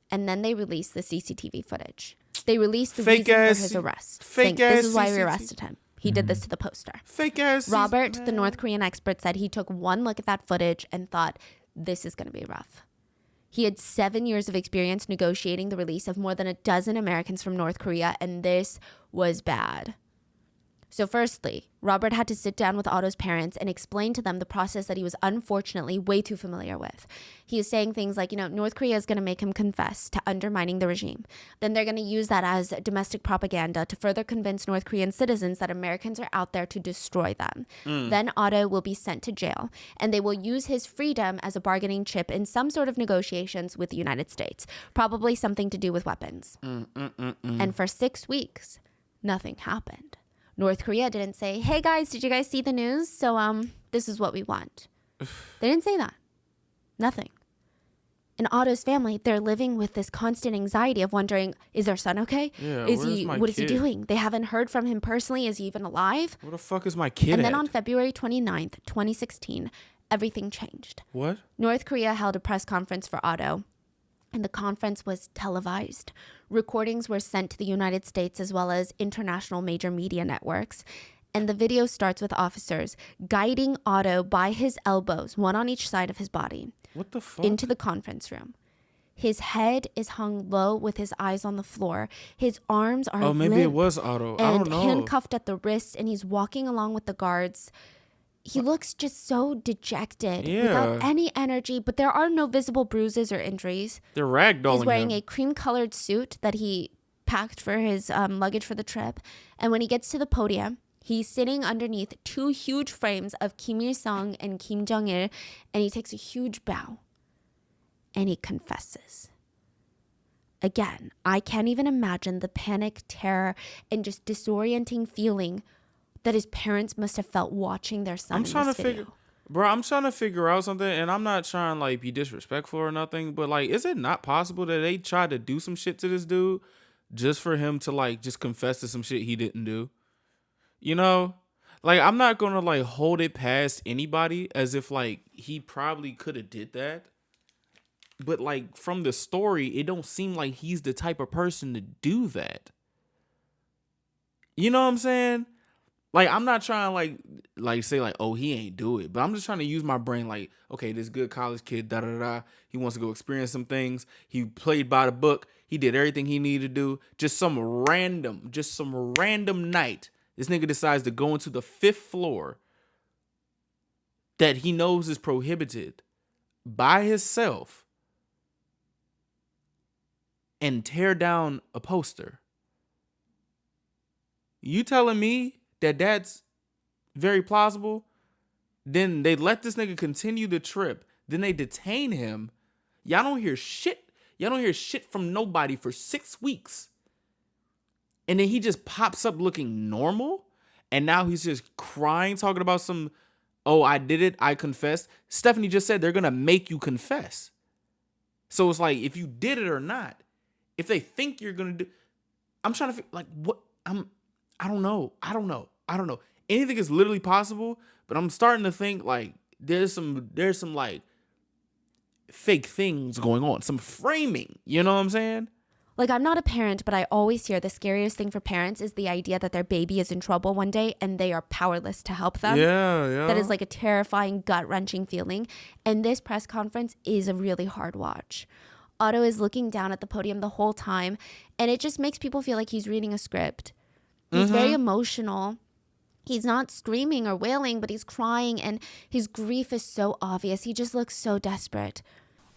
S3: And then they released the CCTV footage. They released the
S1: Fake
S3: reason for
S1: ass-
S3: his arrest.
S1: fake
S3: saying, this
S1: ass
S3: is why we
S1: CCTV.
S3: arrested him. He did this to the poster.
S1: Fake ass.
S3: Robert, the North Korean expert, said he took one look at that footage and thought, this is going to be rough. He had 7 years of experience negotiating the release of more than a dozen Americans from North Korea, and this was bad. So firstly, Robert had to sit down with Otto's parents and explain to them the process that he was unfortunately way too familiar with. He is saying things like, North Korea is going to make him confess to undermining the regime. Then they're going to use that as domestic propaganda to further convince North Korean citizens that Americans are out there to destroy them. Then Otto will be sent to jail, and they will use his freedom as a bargaining chip in some sort of negotiations with the United States, probably something to do with weapons. And for 6 weeks, nothing happened. North Korea didn't say, hey guys, did you guys see the news? So this is what we want. They didn't say that. Nothing. In Otto's family, they're living with this constant anxiety of wondering, is their son okay?
S1: Yeah,
S3: What is he doing? They haven't heard from him personally. Is he even alive?
S1: Where the fuck is my kid
S3: And then
S1: at?
S3: on February 29th, 2016, everything changed.
S1: What?
S3: North Korea held a press conference for Otto, and the conference was televised. Recordings were sent to the United States as well as international major media networks. And the video starts with officers guiding Otto by his elbows, one on each side of his body,
S1: What the fuck?
S3: into the conference room. His head is hung low with his eyes on the floor. His arms are
S1: Oh, maybe it
S3: limp
S1: was Otto. I
S3: and
S1: don't know.
S3: handcuffed at the wrist, and he's walking along with the guards. He looks just so dejected, without any energy, but there are no visible bruises or injuries.
S1: They're ragdolling
S3: He's wearing
S1: him.
S3: a cream-colored suit that he packed for his luggage for the trip. And when he gets to the podium, he's sitting underneath 2 huge frames of Kim Il-sung and Kim Jong-il, and he takes a huge bow, and he confesses. Again, I can't even imagine the panic, terror, and just disorienting feeling that his parents must have felt watching their son in this video.
S1: I'm trying to figure out something, and I'm not trying to be disrespectful or nothing, but is it not possible that they tried to do some shit to this dude just for him to just confess to some shit he didn't do? I'm not gonna hold it past anybody as if he probably could have did that. But from the story, it don't seem like he's the type of person to do that. You know what I'm saying? I'm not trying to say oh, he ain't do it, but I'm just trying to use my brain okay, this good college kid, he wants to go experience some things. He played by the book. He did everything he needed to do. Just some random night, this nigga decides to go into the 5th floor that he knows is prohibited by himself and tear down a poster. You telling me that that's very plausible? Then they let this nigga continue the trip. Then they detain him. Y'all don't hear shit. Y'all don't hear shit from nobody for 6 weeks. And then he just pops up looking normal. And now he's just crying, talking about oh, I did it. I confessed. Stephanie just said they're going to make you confess. So it's if you did it or not, if they think you're going to do, I'm trying to figure, what, I don't know. Anything is literally possible, but I'm starting to think there's some fake things going on, some framing. You know what I'm saying?
S3: I'm not a parent, but I always hear the scariest thing for parents is the idea that their baby is in trouble one day and they are powerless to help them.
S1: Yeah.
S3: That is a terrifying, gut-wrenching feeling. And this press conference is a really hard watch. Otto is looking down at the podium the whole time, and it just makes people feel like he's reading a script. He's very emotional. He's not screaming or wailing, but he's crying, and his grief is so obvious. He just looks so desperate.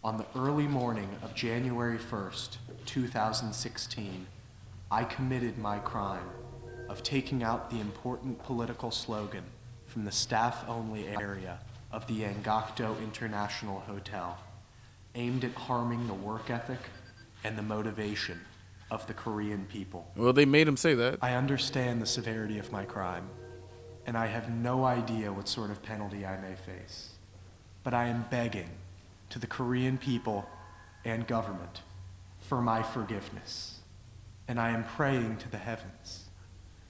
S5: On the early morning of January 1st, 2016, I committed my crime of taking out the important political slogan from the staff-only area of the Angakdo International Hotel, aimed at harming the work ethic and the motivation of the Korean people.
S1: Well, they made him say that.
S5: I understand the severity of my crime, and I have no idea what sort of penalty I may face. But I am begging to the Korean people and government for my forgiveness, and I am praying to the heavens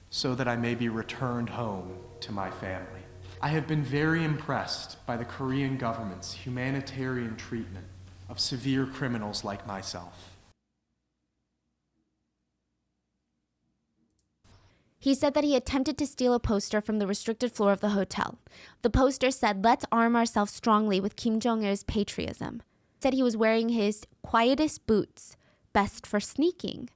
S5: so that I may be returned home to my family. I have been very impressed by the Korean government's humanitarian treatment of severe criminals like myself.
S3: He said that he attempted to steal a poster from the restricted floor of the hotel. The poster said, "Let's arm ourselves strongly with Kim Jong-il's patriotism." He said he was wearing his quietest boots, best for sneaking.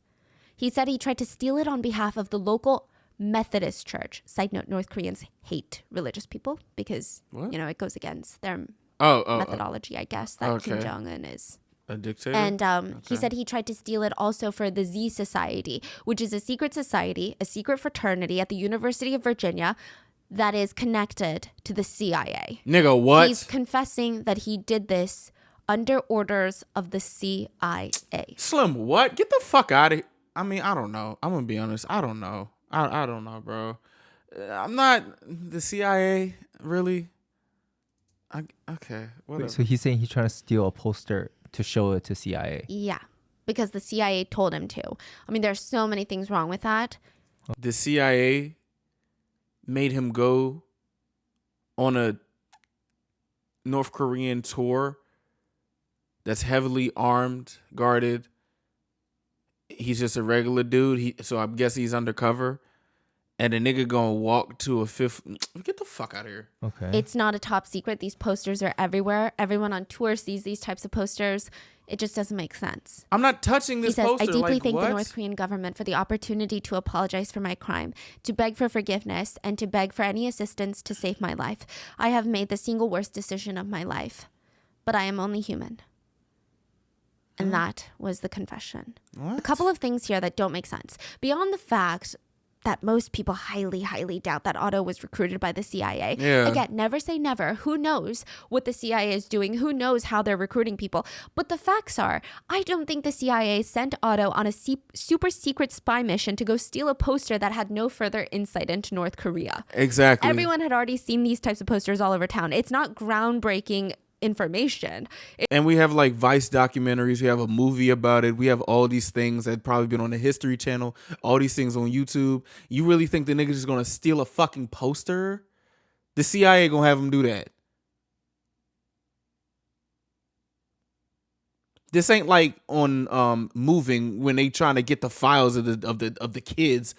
S3: He said he tried to steal it on behalf of the local Methodist Church. Side note, North Koreans hate religious people because,
S1: What?
S3: it goes against their
S1: Oh,
S3: methodology, I guess, that Kim
S1: okay.
S3: Jong-un is.
S1: a dictator.
S3: And he
S1: Okay.
S3: said he tried to steal it also for the Z Society, which is a secret society, a secret fraternity at the University of Virginia that is connected to the CIA.
S1: Nigga, what?
S3: He's confessing that he did this under orders of the CIA.
S1: Slim, what? Get the fuck out of here. I mean, I don't know. I'm gonna be honest. I don't know. I don't know, bro. I'm not the CIA, really. Okay, whatever.
S2: Wait, so he's saying he's trying to steal a poster to show it to CIA.
S3: Yeah, because the CIA told him to. I mean, there's so many things wrong with that.
S1: The CIA made him go on a North Korean tour that's heavily armed, guarded. He's just a regular dude. So I guess he's undercover. And a nigga gonna walk to a fifth. Get the fuck out of here.
S2: Okay.
S3: It's not a top secret. These posters are everywhere. Everyone on tour sees these types of posters. It just doesn't make sense.
S1: I'm not touching this
S3: He says,
S1: poster.
S3: I deeply
S1: like,
S3: thank
S1: what?
S3: the North Korean government for the opportunity to apologize for my crime, to beg for forgiveness, and to beg for any assistance to save my life. I have made the single worst decision of my life, but I am only human. And that was the confession.
S1: What?
S3: A couple of things here that don't make sense. Beyond the fact that most people highly, highly doubt that Otto was recruited by the CIA.
S1: Yeah.
S3: Again, never say never. Who knows what the CIA is doing? Who knows how they're recruiting people? But the facts are, I don't think the CIA sent Otto on a super secret spy mission to go steal a poster that had no further insight into North Korea.
S1: Exactly.
S3: Everyone had already seen these types of posters all over town. It's not groundbreaking information.
S1: And we have like Vice documentaries. We have a movie about it. We have all these things that probably been on the History Channel. All these things on YouTube. You really think the niggas just gonna steal a fucking poster? The CIA gonna have them do that. This ain't like on Moving when they trying to get the files of the kids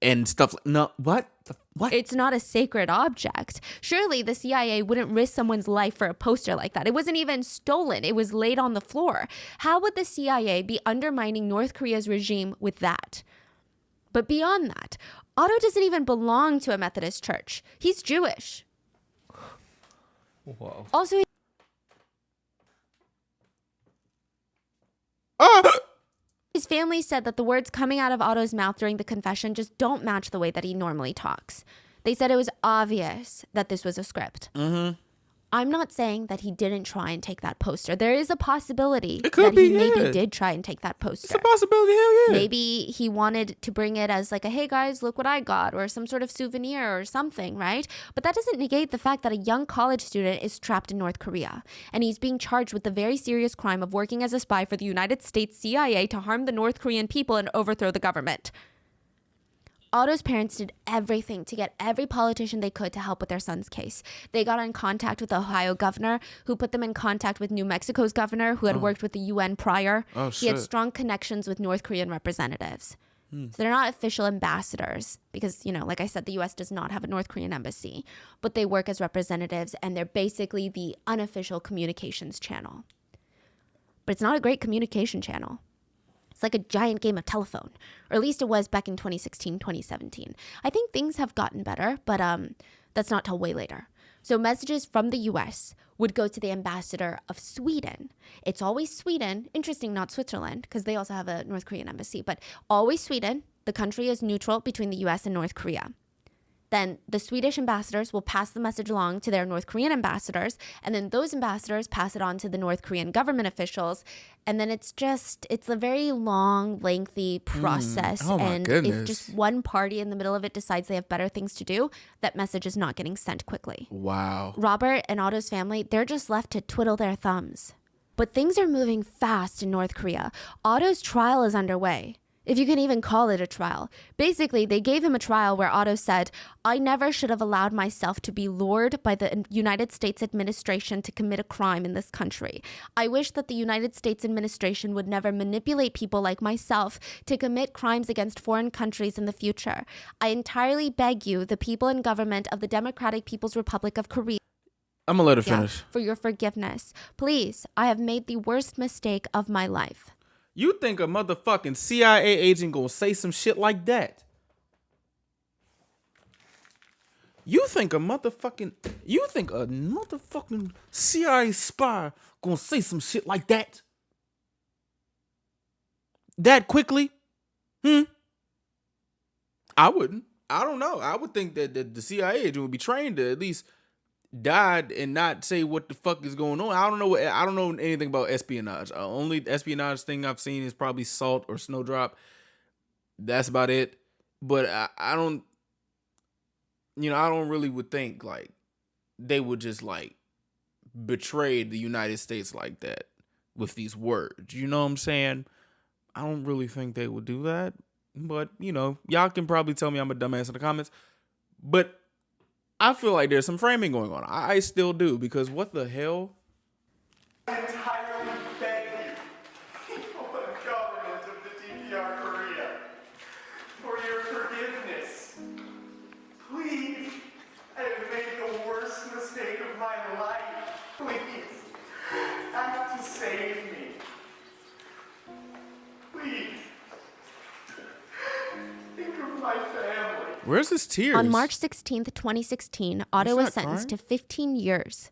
S1: and stuff. No, what? What?
S3: It's not a sacred object. Surely the CIA wouldn't risk someone's life for a poster like that. It wasn't even stolen. It was laid on the floor. How would the CIA be undermining North Korea's regime with that? But beyond that, Otto doesn't even belong to a Methodist church. He's Jewish.
S2: Whoa.
S3: Also, his family said that the words coming out of Otto's mouth during the confession just don't match the way that he normally talks. They said it was obvious that this was a script.
S1: Mm-hmm.
S3: I'm not saying that he didn't try and take that poster. There is a possibility
S1: It could
S3: that he
S1: be,
S3: maybe
S1: yeah.
S3: did try and take that poster.
S1: It's a possibility. Hell yeah.
S3: Maybe he wanted to bring it as like a, hey guys, look what I got, or some sort of souvenir or something, right? But that doesn't negate the fact that a young college student is trapped in North Korea, and he's being charged with the very serious crime of working as a spy for the United States CIA to harm the North Korean people and overthrow the government. Otto's parents did everything to get every politician they could to help with their son's case. They got in contact with the Ohio governor, who put them in contact with New Mexico's governor, who had worked with the UN prior.
S1: Oh,
S3: He had
S1: shit.
S3: strong connections with North Korean representatives. So they're not official ambassadors because, like I said, the US does not have a North Korean embassy, but they work as representatives and they're basically the unofficial communications channel. But it's not a great communication channel. It's like a giant game of telephone, or at least it was back in 2016, 2017. I think things have gotten better, but that's not till way later. So messages from the US would go to the ambassador of Sweden. It's always Sweden. Interesting, not Switzerland, because they also have a North Korean embassy, but always Sweden. The country is neutral between the US and North Korea. Then the Swedish ambassadors will pass the message along to their North Korean ambassadors, and then those ambassadors pass it on to the North Korean government officials. And then it's a very long, lengthy process.
S1: Oh my
S3: and
S1: goodness.
S3: if just one party in the middle of it decides they have better things to do, that message is not getting sent quickly.
S1: Wow.
S3: Robert and Otto's family, they're just left to twiddle their thumbs. But things are moving fast in North Korea. Otto's trial is underway, if you can even call it a trial. Basically, they gave him a trial where Otto said, I never should have allowed myself to be lured by the United States administration to commit a crime in this country. I wish that the United States administration would never manipulate people like myself to commit crimes against foreign countries in the future. I entirely beg you, the people and government of the Democratic People's Republic of Korea,
S1: I'm gonna let her finish.
S3: for your forgiveness. Please, I have made the worst mistake of my life.
S1: You think a motherfucking CIA agent gonna say some shit like that? You think a motherfucking CIA spy gonna say some shit like that? That quickly? I wouldn't. I don't know. I would think that the CIA agent would be trained to at least die and not say what the fuck is going on. I don't know anything about espionage. Only espionage thing I've seen is probably SALT or Snowdrop. That's about it. But I don't, I don't really would think like they would just like betray the United States like that with these words. You know what I'm saying? I don't really think they would do that. But, y'all can probably tell me I'm a dumbass in the comments. But I feel like there's some framing going on. I still do, because what the hell?
S4: I entirely beg you, people and government of the DPR Korea, for your forgiveness. Please, I have made the worst mistake of my life. Please, act to save me. Please. Think of my family.
S1: Where's his tears?
S3: On March 16th, 2016, Otto was sentenced to 15 years.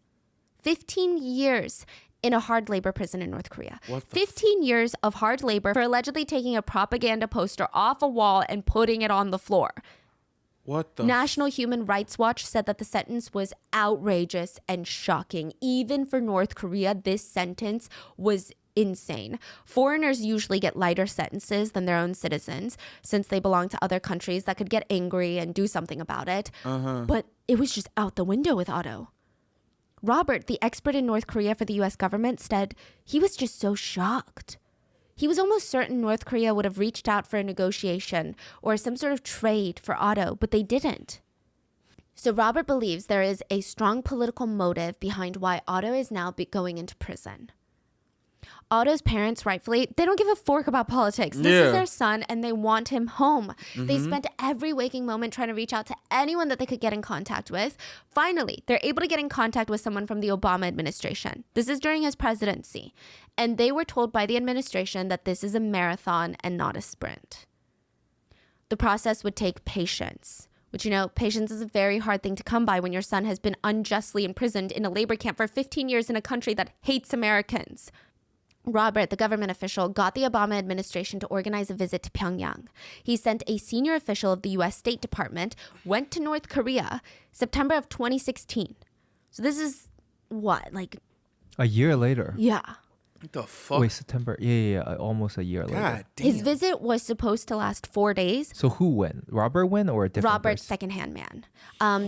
S3: 15 years in a hard labor prison in North Korea. 15 years of hard labor for allegedly taking a propaganda poster off a wall and putting it on the floor.
S1: What the?
S3: National Human Rights Watch said that the sentence was outrageous and shocking. Even for North Korea, this sentence was insane. Foreigners usually get lighter sentences than their own citizens since they belong to other countries that could get angry and do something about it. But it was just out the window with Otto. Robert, the expert in North Korea for the US government, said he was just so shocked. He was almost certain North Korea would have reached out for a negotiation or some sort of trade for Otto, but they didn't. So Robert believes there is a strong political motive behind why Otto is now going into prison. Otto's parents, rightfully, they don't give a fork about politics. This is their son, and they want him home. They spent every waking moment trying to reach out to anyone that they could get in contact with. Finally, they're able to get in contact with someone from the Obama administration. This is during his presidency. And they were told by the administration that this is a marathon and not a sprint. The process would take patience. Which, patience is a very hard thing to come by when your son has been unjustly imprisoned in a labor camp for 15 years in a country that hates Americans. Robert, the government official, got the Obama administration to organize a visit to Pyongyang. He sent a senior official of the U.S. State Department, went to North Korea, September of 2016. So this is what, like...
S2: A year later?
S3: Yeah.
S1: What the fuck?
S2: Wait, September. Yeah. Almost a year later.
S1: God damn.
S3: His visit was supposed to last 4 days.
S2: So who went? Robert went or a different
S3: Robert's
S2: person?
S3: secondhand man.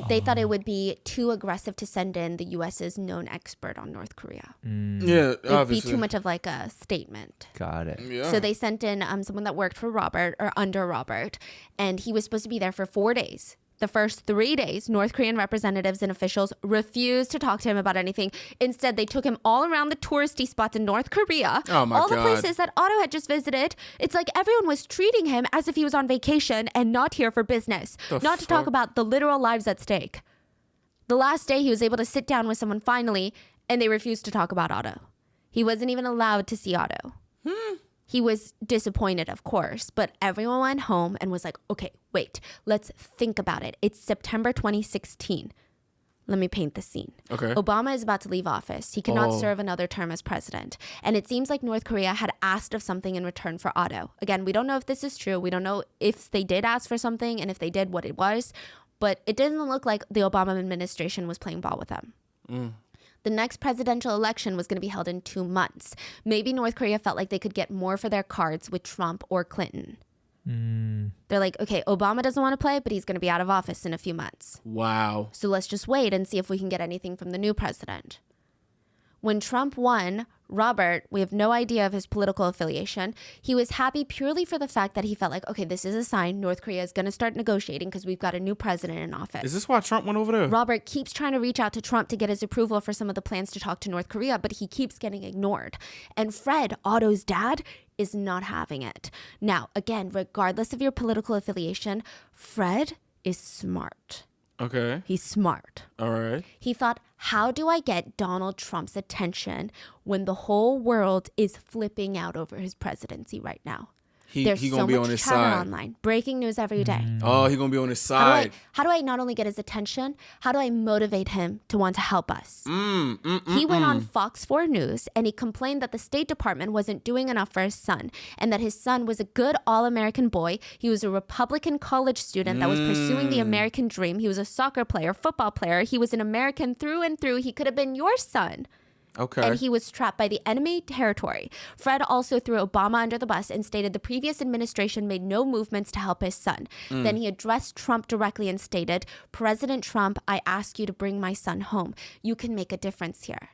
S3: They thought it would be too aggressive to send in the U.S.'s known expert on North Korea.
S1: Yeah,
S3: It'd
S1: obviously.
S3: be too much of like a statement.
S2: Got it.
S1: Yeah.
S3: So they sent in someone that worked for Robert or under Robert, and he was supposed to be there for 4 days. The first 3 days, North Korean representatives and officials refused to talk to him about anything. Instead, they took him all around the touristy spots in North Korea.
S1: Oh my
S3: all the
S1: God.
S3: places that Otto had just visited. It's like everyone was treating him as if he was on vacation and not here for business. Not to talk
S1: fuck?
S3: about the literal lives at stake. The last day, he was able to sit down with someone finally, and they refused to talk about Otto. He wasn't even allowed to see Otto. He was disappointed, of course, but everyone went home and was like, okay, wait, let's think about it. It's September 2016. Let me paint the scene.
S1: Okay.
S3: Obama is about to leave office. He cannot serve another term as president. And it seems like North Korea had asked of something in return for Otto. Again, we don't know if this is true. We don't know if they did ask for something and if they did, what it was. But it doesn't look like the Obama administration was playing ball with them. The next presidential election was going to be held in 2 months. Maybe North Korea felt like they could get more for their cards with Trump or Clinton. They're like, okay, Obama doesn't want to play, but he's going to be out of office in a few months.
S1: Wow.
S3: So let's just wait and see if we can get anything from the new president. When Trump won, Robert, we have no idea of his political affiliation. He was happy purely for the fact that he felt like, okay, this is a sign North Korea is going to start negotiating because we've got a new president in office.
S1: Is this why Trump went over there?
S3: Robert keeps trying to reach out to Trump to get his approval for some of the plans to talk to North Korea, but he keeps getting ignored. And Fred, Otto's dad, is not having it. Now, again, regardless of your political affiliation, Fred is smart.
S1: Okay.
S3: He's smart.
S1: All right.
S3: He thought, how do I get Donald Trump's attention when the whole world is flipping out over his presidency right now? There's
S1: he
S3: so
S1: gonna be
S3: much
S1: on his
S3: chatter
S1: side.
S3: online. Breaking news every day.
S1: Oh, he gonna be on his
S3: How do, I,
S1: side.
S3: how do I not only get his attention, how do I motivate him to want to help us? He went on Fox 4 News and he complained that the State Department wasn't doing enough for his son and that his son was a good all-American boy. He was a Republican college student that was pursuing the American dream. He was a soccer player, football player. He was an American through and through. He could have been your son.
S1: Okay.
S3: And he was trapped by the enemy territory. Fred also threw Obama under the bus and stated the previous administration made no movements to help his son. Then he addressed Trump directly and stated, President Trump, I ask you to bring my son home. You can make a difference here.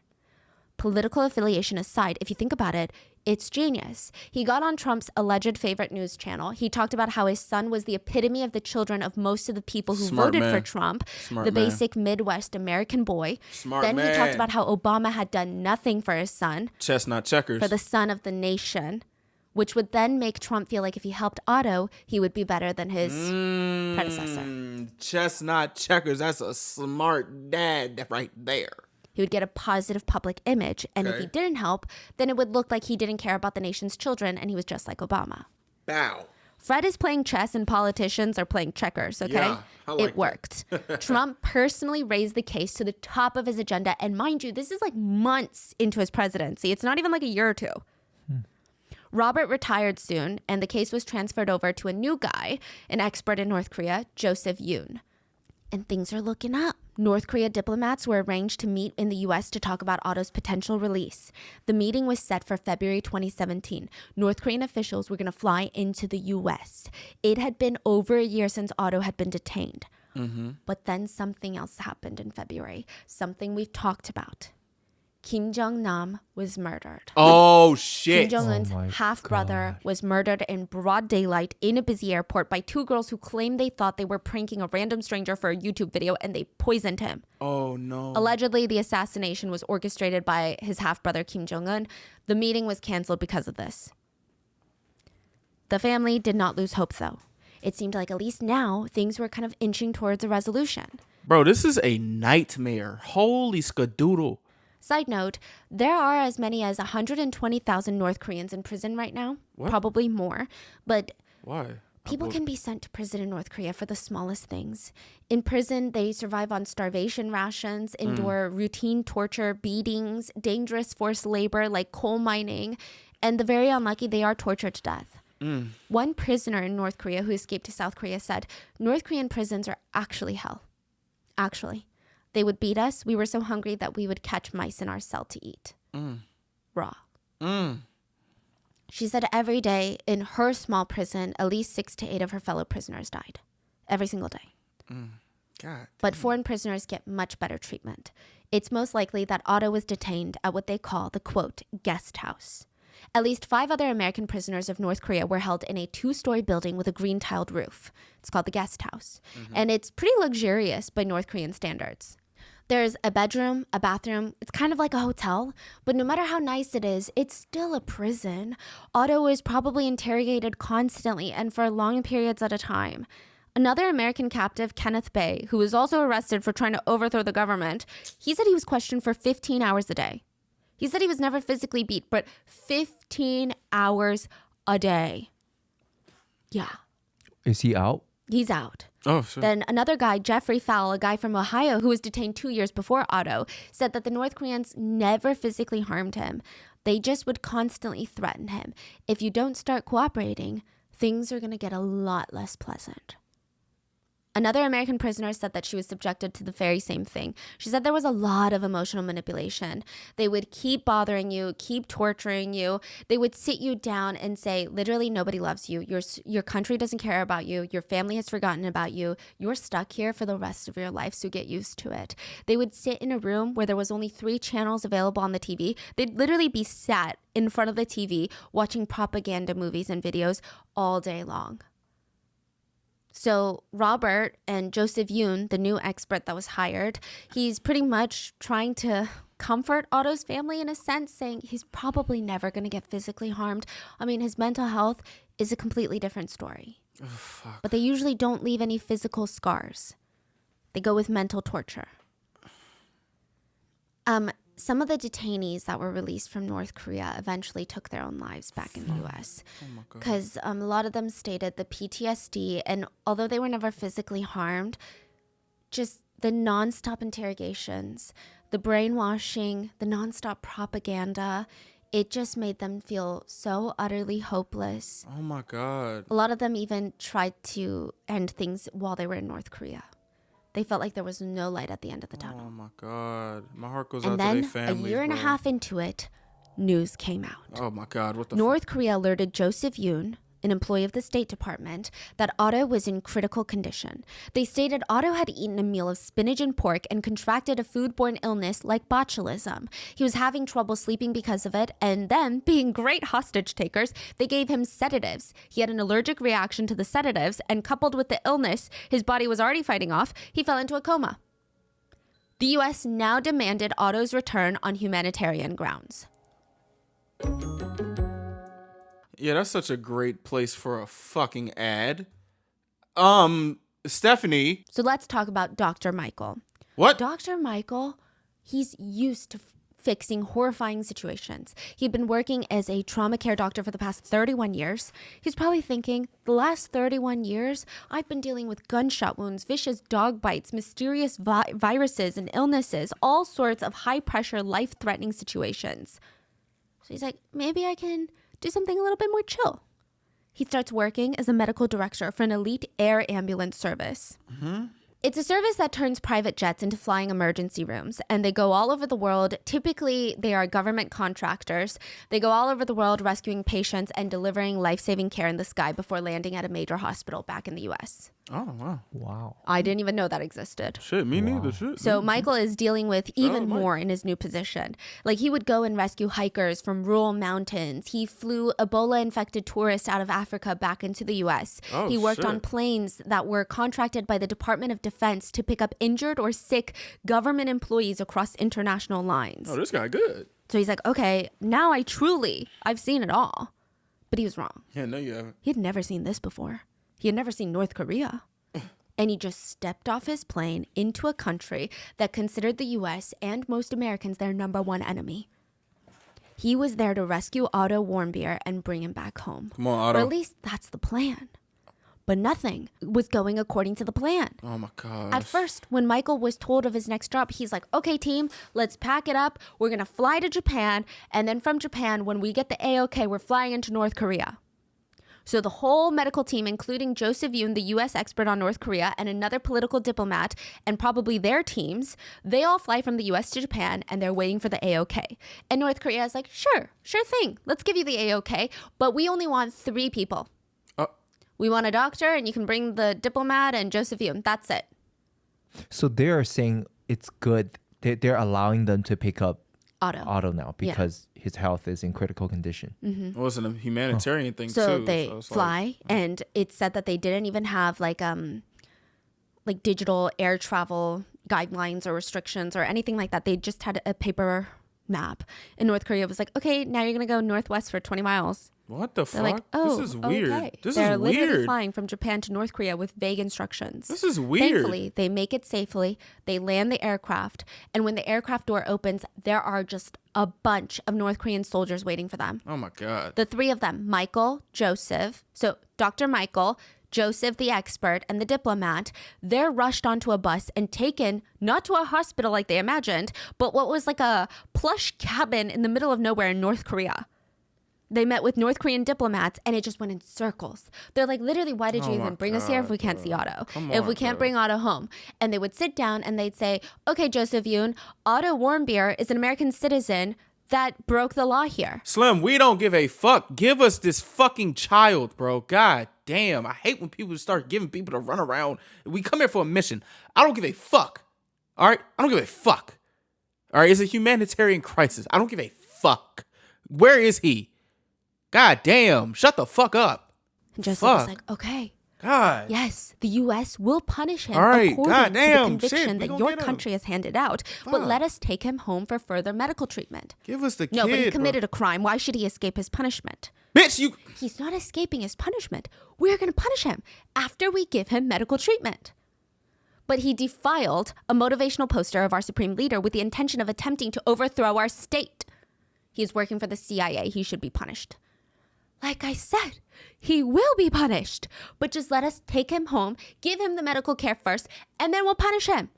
S3: Political affiliation aside, if you think about it, it's genius. He got on Trump's alleged favorite news channel. He talked about how his son was the epitome of the children of most of the people who
S1: Smart
S3: voted
S1: man.
S3: for Trump,
S1: Smart
S3: the
S1: man.
S3: basic Midwest American boy.
S1: Smart
S3: Then he
S1: man.
S3: talked about how Obama had done nothing for his son,
S1: Chestnut checkers.
S3: for the son of the nation, which would then make Trump feel like if he helped Otto, he would be better than his predecessor.
S1: Chestnut checkers. That's a smart dad right there.
S3: He would get a positive public image. And if
S1: Okay.
S3: he didn't help, then it would look like he didn't care about the nation's children and he was just like Obama.
S1: Bow.
S3: Fred is playing chess and politicians are playing checkers, okay?
S1: Yeah, I like
S3: it worked. Trump personally raised the case to the top of his agenda. And mind you, this is like months into his presidency. It's not even like a year or two. Robert retired soon, and the case was transferred over to a new guy, an expert in North Korea, Joseph Yoon. And things are looking up. North Korea diplomats were arranged to meet in the U.S. to talk about Otto's potential release. The meeting was set for February 2017. North Korean officials were going to fly into the U.S. It had been over a year since Otto had been detained. But then something else happened in February, something we've talked about. Kim Jong-nam was murdered.
S1: Oh
S3: Kim
S1: shit.
S3: Jong-un's
S2: Oh my
S3: half-brother was murdered in broad daylight in a busy airport by two girls who claimed they thought they were pranking a random stranger for a YouTube video and they poisoned him.
S1: Oh no.
S3: Allegedly, the assassination was orchestrated by his half-brother Kim Jong-un. The meeting was canceled because of this. The family did not lose hope, though. It seemed like at least now things were kind of inching towards a resolution.
S1: Bro, this is a nightmare. Holy skadoodle.
S3: Side note, there are as many as 120,000 North Koreans in prison right now, probably more, but
S1: Why?
S3: people can be sent to prison in North Korea for the smallest things. In prison, they survive on starvation rations, endure routine torture, beatings, dangerous forced labor like coal mining, and the very unlucky, they are tortured to death. One prisoner in North Korea who escaped to South Korea said, North Korean prisons are actually hell. Actually. They would beat us. We were so hungry that we would catch mice in our cell to eat. Raw. She said every day in her small prison, at least 6 to 8 of her fellow prisoners died. Every single day.
S1: God.
S3: But foreign prisoners get much better treatment. It's most likely that Otto was detained at what they call the, quote, guest house. At least 5 other American prisoners of North Korea were held in a 2-story building with a green-tiled roof. It's called the guest house. And it's pretty luxurious by North Korean standards. There's a bedroom, a bathroom. It's kind of like a hotel. But no matter how nice it is, it's still a prison. Otto is probably interrogated constantly and for long periods at a time. Another American captive, Kenneth Bay, who was also arrested for trying to overthrow the government, he said he was questioned for 15 hours a day. He said he was never physically beat, but 15 hours a day. Yeah,
S2: Is he out?
S3: he's out.
S1: Oh shit.
S3: Then another guy, Jeffrey Fowle, a guy from Ohio who was detained 2 years before Otto, said that the North Koreans never physically harmed him. They just would constantly threaten him. If you don't start cooperating, things are going to get a lot less pleasant. Another American prisoner said that she was subjected to the very same thing. She said there was a lot of emotional manipulation. They would keep bothering you, keep torturing you. They would sit you down and say, literally, nobody loves you. Your country doesn't care about you. Your family has forgotten about you. You're stuck here for the rest of your life, so get used to it. They would sit in a room where there was only 3 channels available on the TV. They'd literally be sat in front of the TV watching propaganda movies and videos all day long. So Robert and Joseph Yoon, the new expert that was hired, he's pretty much trying to comfort Otto's family in a sense, saying he's probably never going to get physically harmed. I mean, his mental health is a completely different story. But they usually don't leave any physical scars. They go with mental torture. some of the detainees that were released from North Korea eventually took their own lives back in the U.S. Because a lot of them stated the PTSD, and although they were never physically harmed, just the nonstop interrogations, the brainwashing, the nonstop propaganda, it just made them feel so utterly hopeless.
S1: Oh my God.
S3: A lot of them even tried to end things while they were in North Korea. They felt like there was no light at the end of the tunnel.
S1: Oh my God. My heart goes
S3: And
S1: out to
S3: then
S1: their families.
S3: a year and a half into it, news came out.
S1: Oh my God. What the
S3: North Korea alerted Joseph Yoon, an employee of the State Department, that Otto was in critical condition. They stated Otto had eaten a meal of spinach and pork and contracted a foodborne illness like botulism. He was having trouble sleeping because of it, and then, being great hostage takers, they gave him sedatives. He had an allergic reaction to the sedatives, and coupled with the illness his body was already fighting off, he fell into a coma. The U.S. now demanded Otto's return on humanitarian grounds.
S1: Yeah, that's such a great place for a fucking ad. Stephanie.
S3: So let's talk about Dr. Michael.
S1: What?
S3: Dr. Michael, he's used to fixing horrifying situations. He'd been working as a trauma care doctor for the past 31 years. He's probably thinking, the last 31 years, I've been dealing with gunshot wounds, vicious dog bites, mysterious viruses and illnesses, all sorts of high-pressure, life-threatening situations. So he's like, maybe I can do something a little bit more chill. He starts working as a medical director for an elite air ambulance service. It's a service that turns private jets into flying emergency rooms, and they go all over the world. Typically, they are government contractors. They go all over the world rescuing patients and delivering life-saving care in the sky before landing at a major hospital back in the U.S.
S1: Oh, wow.
S2: Wow.
S3: I didn't even know that existed.
S1: Shit, me neither. Shit.
S3: So Michael is dealing with even more in his new position. Like, he would go and rescue hikers from rural mountains. He flew Ebola-infected tourists out of Africa back into the U.S.
S1: Oh,
S3: he worked on
S1: shit.
S3: planes that were contracted by the Department of Defense to pick up injured or sick government employees across international lines.
S1: Oh, this guy good.
S3: So he's like, okay, now I've seen it all. But he was wrong.
S1: Yeah, no, you haven't.
S3: He had never seen this before. He had never seen North Korea. And he just stepped off his plane into a country that considered the U.S. and most Americans their number one enemy. He was there to rescue Otto Warmbier and bring him back home.
S1: Come on,
S3: Or
S1: Otto.
S3: at least that's the plan. But nothing was going according to the plan.
S1: Oh my God.
S3: At first, when Michael was told of his next job, he's like, okay, team, let's pack it up. We're going to fly to Japan. And then from Japan, when we get the A-OK, we're flying into North Korea. So the whole medical team, including Joseph Yoon, the U.S. expert on North Korea, and another political diplomat, and probably their teams, they all fly from the U.S. to Japan, and they're waiting for the A-OK. And North Korea is like, sure thing. Let's give you the A-OK, but we only want 3 people. We want a doctor, and you can bring the diplomat and Joseph Yoon. That's it.
S2: So they're saying it's good. They're allowing them to pick up
S3: Otto.
S2: now because his health is in critical condition.
S1: Well, it's a humanitarian thing,
S3: So
S1: too.
S3: they
S1: it's
S3: fly,
S1: like-
S3: and it said that they didn't even have like digital air travel guidelines or restrictions or anything like that. They just had a paper map. And North Korea was like, okay, now you're going to go northwest for 20 miles.
S1: What the
S3: They're
S1: fuck?
S3: like, oh,
S1: this is weird.
S3: okay.
S1: This
S3: They're
S1: is
S3: literally
S1: weird.
S3: flying from Japan to North Korea with vague instructions.
S1: This is weird.
S3: Thankfully, they make it safely. They land the aircraft. And when the aircraft door opens, there are just a bunch of North Korean soldiers waiting for them.
S1: Oh my God.
S3: The 3 of them, Michael, Joseph, so Dr. Michael, Joseph the expert, and the diplomat, they're rushed onto a bus and taken not to a hospital like they imagined, but what was like a plush cabin in the middle of nowhere in North Korea. They met with North Korean diplomats, and it just went in circles. They're like, literally, why did you
S1: Oh my
S3: even bring us here if we
S1: God,
S3: can't see Otto?
S1: Come
S3: If
S1: on,
S3: we can't
S1: bro.
S3: bring Otto home? And they would sit down and they'd say, okay, Joseph Yoon, Otto Warmbier is an American citizen that broke the law here.
S1: Slim, we don't give a fuck. Give us this fucking child, bro. God damn. I hate when people start giving people to run around. We come here for a mission. I don't give a fuck. All right? I don't give a fuck. All right? It's a humanitarian crisis. I don't give a fuck. Where is he? God damn. Shut the fuck up.
S3: And Joseph was
S1: Fuck.
S3: like, okay,
S1: God.
S3: yes, the U.S. will punish him
S1: All right,
S3: according to
S1: goddamn,
S3: the
S1: shit,
S3: conviction
S1: we
S3: that
S1: gonna
S3: your
S1: get him.
S3: country has handed out, but
S1: Fuck.
S3: let us take him home for further medical treatment.
S1: Give us the kid,
S3: No, but he
S1: bro.
S3: committed a crime. Why should he escape his punishment?
S1: Bitch, you...
S3: He's not escaping his punishment. We're going to punish him after we give him medical treatment. but he defiled a motivational poster of our supreme leader with the intention of attempting to overthrow our state. He is working for the CIA. He should be punished. Like I said, he will be punished, but just let us take him home, give him the medical care first, and then we'll punish him.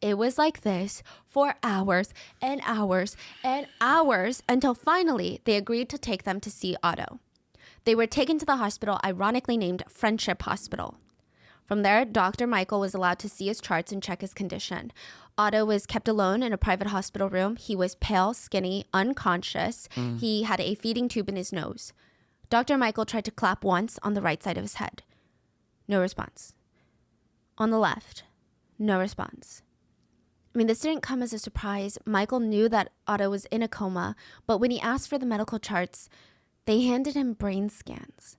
S3: It was like this for hours and hours and hours until finally they agreed to take them to see Otto. They were taken to the hospital, ironically named Friendship Hospital. From there, Dr. Michael was allowed to see his charts and check his condition. Otto was kept alone in a private hospital room. He was pale, skinny, unconscious. He had a feeding tube in his nose. Dr. Michael tried to clap once on the right side of his head. No response. On the left, no response. I mean, this didn't come as a surprise. Michael knew that Otto was in a coma, but when he asked for the medical charts, they handed him brain scans.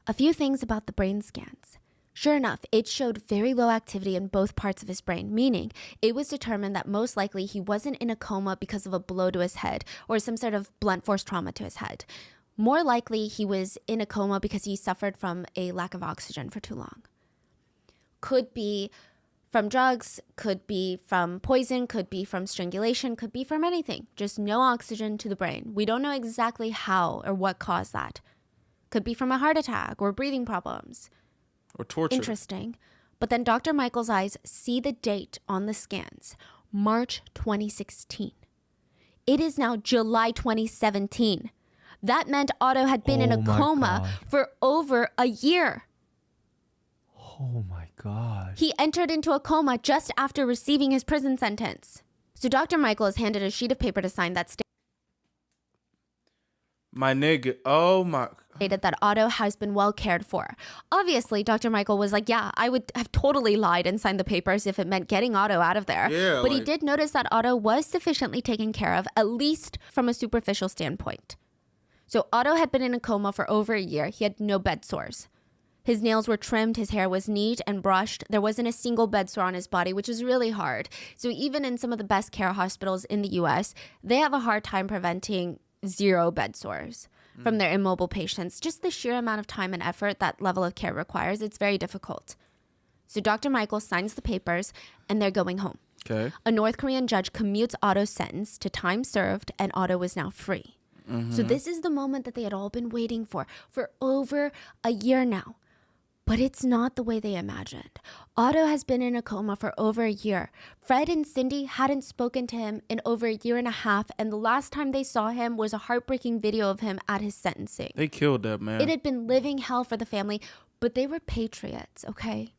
S3: A few things about the brain scans. Sure enough, it showed very low activity in both parts of his brain, meaning it was determined that most likely he wasn't in a coma because of a blow to his head or some sort of blunt force trauma to his head. More likely, he was in a coma because he suffered from a lack of oxygen for too long. Could be from drugs, could be from poison, could be from strangulation, could be from anything. Just no oxygen to the brain. We don't know exactly how or what caused that. Could be from a heart attack or breathing problems.
S1: Or torture.
S3: Interesting. But then Dr. Michael's eyes see the date on the scans, March 2016. It is now July 2017. That meant Otto had been in a coma for over a year.
S2: Oh my God.
S3: He entered into a coma just after receiving his prison sentence. So Dr. Michael is handed a sheet of paper to sign that
S1: My nigga. Oh my.
S3: stated that Otto has been well cared for. Obviously, Dr. Michael was like, yeah, I would have totally lied and signed the papers if it meant getting Otto out of there.
S1: Yeah,
S3: but he did notice that Otto was sufficiently taken care of, at least from a superficial standpoint. So Otto had been in a coma for over a year. He had no bed sores. His nails were trimmed, his hair was neat and brushed. There wasn't a single bed sore on his body, which is really hard. So even in some of the best care hospitals in the US, they have a hard time preventing 0 bed sores from their immobile patients. Just the sheer amount of time and effort that level of care requires, it's very difficult. So Dr. Michael signs the papers and they're going home.
S1: Okay.
S3: A North Korean judge commutes Otto's sentence to time served and Otto is now free. So this is the moment that they had all been waiting for over a year now. But it's not the way they imagined. Otto has been in a coma for over a year. Fred and Cindy hadn't spoken to him in over a year and a half, and the last time they saw him was a heartbreaking video of him at his sentencing.
S1: They killed that man.
S3: It had been living hell for the family, but they were patriots, okay?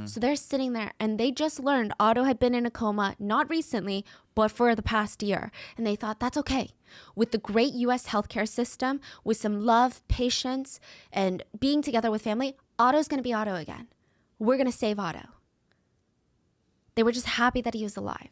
S3: So they're sitting there, and they just learned Otto had been in a coma, not recently, but for the past year. And they thought, that's okay. With the great U.S. healthcare system, with some love, patience, and being together with family, Otto's going to be Otto again. We're going to save Otto. They were just happy that he was alive.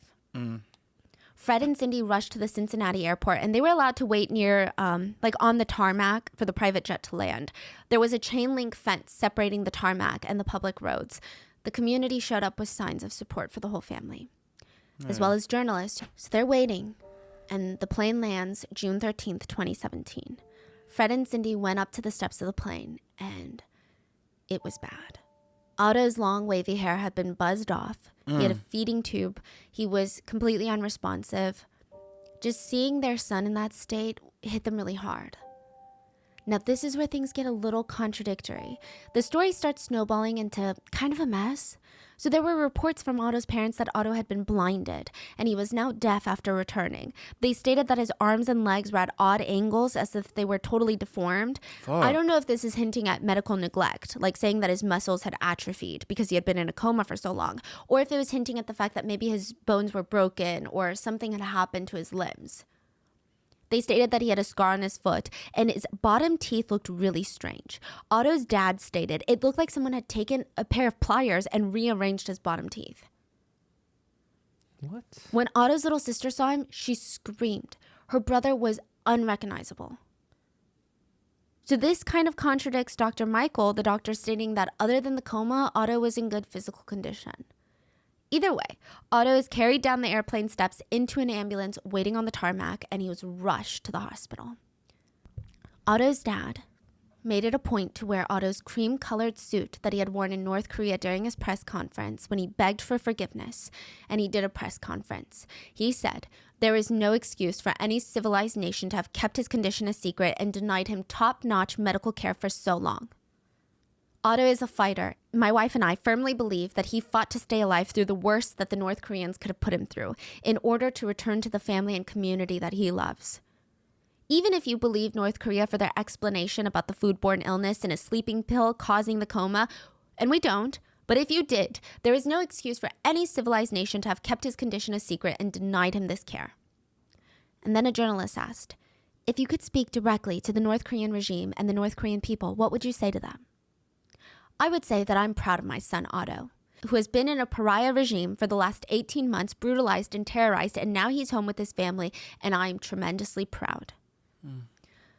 S3: Fred and Cindy rushed to the Cincinnati airport and they were allowed to wait near, on the tarmac for the private jet to land. There was a chain link fence separating the tarmac and the public roads. The community showed up with signs of support for the whole family, as well as journalists. So they're waiting, and the plane lands June 13th, 2017. Fred and Cindy went up to the steps of the plane, and it was bad. Otto's long, wavy hair had been buzzed off. He had a feeding tube. He was completely unresponsive. Just seeing their son in that state hit them really hard. Now, this is where things get a little contradictory. The story starts snowballing into kind of a mess. So there were reports from Otto's parents that Otto had been blinded, and he was now deaf after returning. They stated that his arms and legs were at odd angles as if they were totally deformed. I don't know if this is hinting at medical neglect, like saying that his muscles had atrophied because he had been in a coma for so long, or if it was hinting at the fact that maybe his bones were broken or something had happened to his limbs. They stated that he had a scar on his foot, and his bottom teeth looked really strange. Otto's dad stated it looked like someone had taken a pair of pliers and rearranged his bottom teeth.
S2: What?
S3: When Otto's little sister saw him, she screamed. Her brother was unrecognizable. So this kind of contradicts Dr. Michael, the doctor stating that other than the coma, Otto was in good physical condition. Either way, Otto is carried down the airplane steps into an ambulance waiting on the tarmac, and he was rushed to the hospital. Otto's dad made it a point to wear Otto's cream-colored suit that he had worn in North Korea during his press conference when he begged for forgiveness, and he did a press conference. He said, "There is no excuse for any civilized nation to have kept his condition a secret and denied him top-notch medical care for so long." Otto is a fighter. My wife and I firmly believe that he fought to stay alive through the worst that the North Koreans could have put him through in order to return to the family and community that he loves. Even if you believe North Korea for their explanation about the foodborne illness and a sleeping pill causing the coma, and we don't, but if you did, there is no excuse for any civilized nation to have kept his condition a secret and denied him this care. And then a journalist asked, "If you could speak directly to the North Korean regime and the North Korean people, what would you say to them?" I would say that I'm proud of my son Otto, who has been in a pariah regime for the last 18 months, brutalized and terrorized, and now he's home with his family, and I'm tremendously proud.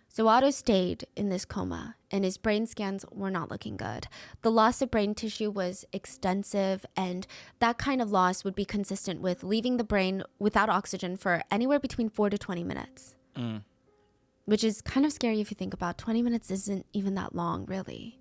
S3: So Otto stayed in this coma, and his brain scans were not looking good. The loss of brain tissue was extensive, and that kind of loss would be consistent with leaving the brain without oxygen for anywhere between 4 to 20 minutes, which is kind of scary if you think about 20 minutes isn't even that long, really.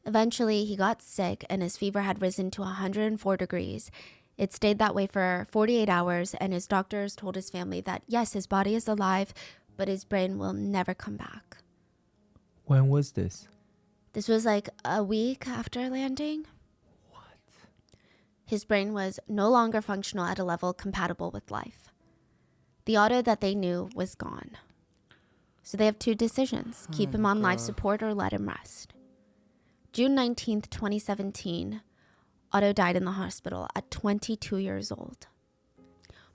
S3: Eventually, he got sick, and his fever had risen to 104 degrees. It stayed that way for 48 hours, and his doctors told his family that, yes, his body is alive, but his brain will never come back.
S2: When was this?
S3: This was like a week after landing.
S2: What?
S3: His brain was no longer functional at a level compatible with life. The Otto that they knew was gone. So they have two decisions: keep him on life support or let him rest. June 19th, 2017, Otto died in the hospital at 22 years old.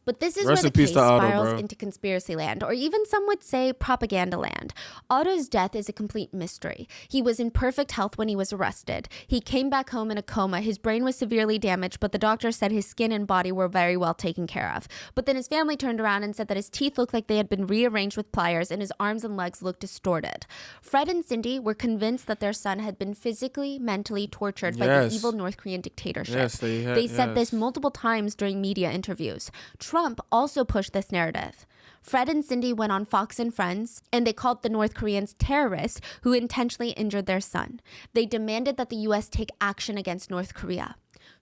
S3: But this is
S1: Rest
S3: where
S1: in
S3: the
S1: peace
S3: case
S1: to Otto,
S3: spirals
S1: bro.
S3: into conspiracy land, or even some would say propaganda land. Otto's death is a complete mystery. He was in perfect health when he was arrested. He came back home in a coma. His brain was severely damaged, but the doctor said his skin and body were very well taken care of. But then his family turned around and said that his teeth looked like they had been rearranged with pliers and his arms and legs looked distorted. Fred and Cindy were convinced that their son had been physically, mentally tortured by the
S1: Yes.
S3: evil North Korean dictatorship.
S1: Yes,
S3: They said this multiple times during media interviews. Trump also pushed this narrative. Fred and Cindy went on Fox and Friends, and they called the North Koreans terrorists who intentionally injured their son. They demanded that the U.S. take action against North Korea.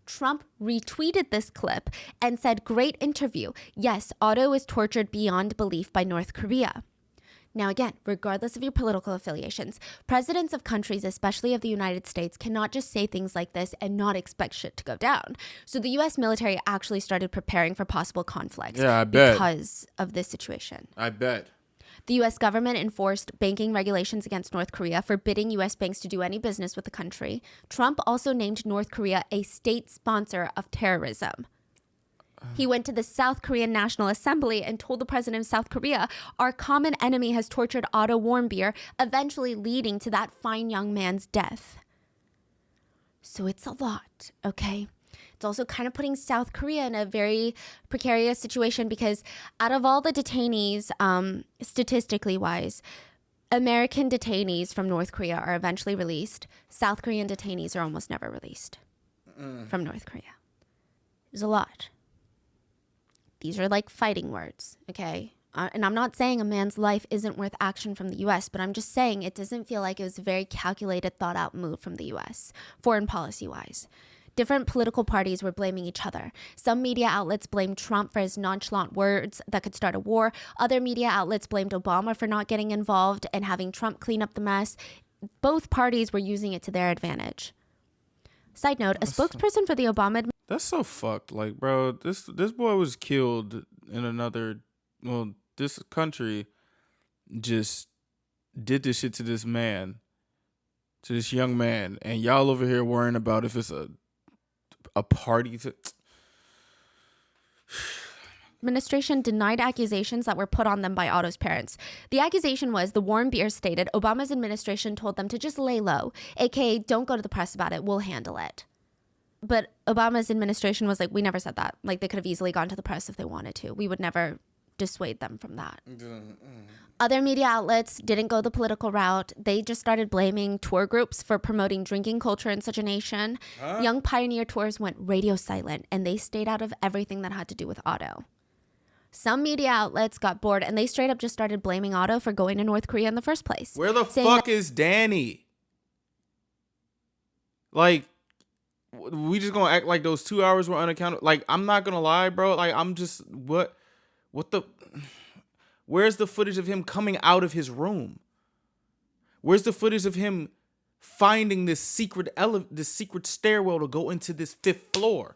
S3: Trump retweeted this clip and said, "Great interview. Yes, Otto is tortured beyond belief by North Korea." Now again, regardless of your political affiliations, presidents of countries, especially of the United States, cannot just say things like this and not expect shit to go down. So the U.S. military actually started preparing for possible conflict because of this situation.
S1: I bet.
S3: The U.S. government enforced banking regulations against North Korea, forbidding U.S. banks to do any business with the country. Trump also named North Korea a state sponsor of terrorism. He went to the South Korean National Assembly and told the president of South Korea, "Our common enemy has tortured Otto Warmbier," eventually leading to that fine young man's death. So it's a lot, okay? It's also kind of putting South Korea in a very precarious situation because out of all the detainees, statistically wise, American detainees from North Korea are eventually released. South Korean detainees are almost never released from North Korea. There's a lot. These are like fighting words, okay? And I'm not saying a man's life isn't worth action from the U.S., but I'm just saying it doesn't feel like it was a very calculated, thought-out move from the U.S., foreign policy-wise. Different political parties were blaming each other. Some media outlets blamed Trump for his nonchalant words that could start a war. Other media outlets blamed Obama for not getting involved and having Trump clean up the mess. Both parties were using it to their advantage. Side note, a spokesperson for the Obama
S1: That's so fucked. Like, bro, this boy was killed in another. Well, this country just did this shit to this man, to this young man, and y'all over here worrying about if it's a party to.
S3: administration denied accusations that were put on them by Otto's parents. The accusation was, the Warmbier stated, Obama's administration told them to just lay low, aka don't go to the press about it, we'll handle it. But Obama's administration was like, we never said that. Like, they could have easily gone to the press if they wanted to. We would never dissuade them from that. Other media outlets didn't go the political route. They just started blaming tour groups for promoting drinking culture in such a nation. Young Pioneer tours went radio silent, and they stayed out of everything that had to do with Otto. Some media outlets got bored and they straight up just started blaming Otto for going to North Korea in the first place.
S1: Where the
S3: saying
S1: fuck
S3: that-
S1: is Danny? Like, we just gonna act like those 2 hours were unaccountable? Like, I'm not gonna lie, bro. Like, I'm just what the? Where's the footage of him coming out of his room? Where's the footage of him finding this secret stairwell to go into this 5th floor?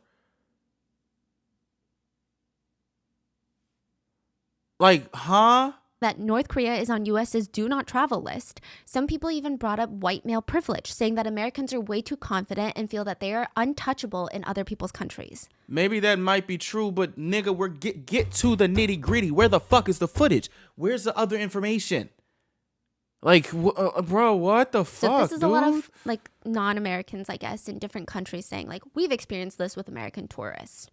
S1: Like, huh?
S3: that North Korea is on US's do not travel list. Some people even brought up white male privilege, saying that Americans are way too confident and feel that they are untouchable in other people's countries.
S1: Maybe that might be true, but nigga, we're get to the nitty gritty. Where the fuck is the footage? Where's the other information? Like, bro, what the fuck,
S3: So this is
S1: dude?
S3: a lot of like non-Americans, I guess, in different countries saying like, we've experienced this with American tourists.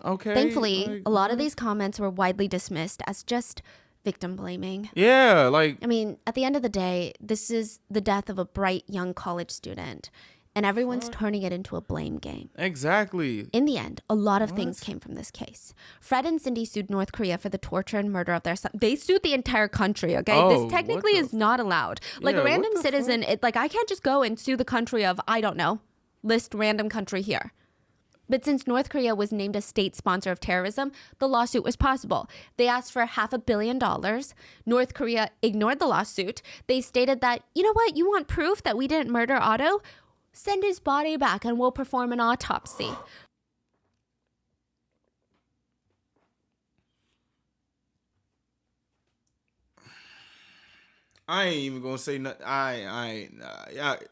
S1: Okay.
S3: Thankfully,
S1: like,
S3: a lot of these comments were widely dismissed as just victim blaming.
S1: Yeah, like,
S3: I mean, at the end of the day, this is the death of a bright young college student, and everyone's turning it into a blame game.
S1: exactly.
S3: In the end, a lot of things came from this case. Fred and Cindy sued North Korea for the torture and murder of their son. They sued the entire country, okay?
S1: Oh,
S3: this technically
S1: what the
S3: is not allowed. Like
S1: Yeah,
S3: a
S1: what
S3: random
S1: the
S3: citizen, I can't just go and sue the country of, I don't know, list random country here. But since North Korea was named a state sponsor of terrorism, the lawsuit was possible. They asked for $500 million. North Korea ignored the lawsuit. They stated that, you know what, you want proof that we didn't murder Otto? Send his body back and we'll perform an autopsy.
S1: I ain't even gonna say nothing.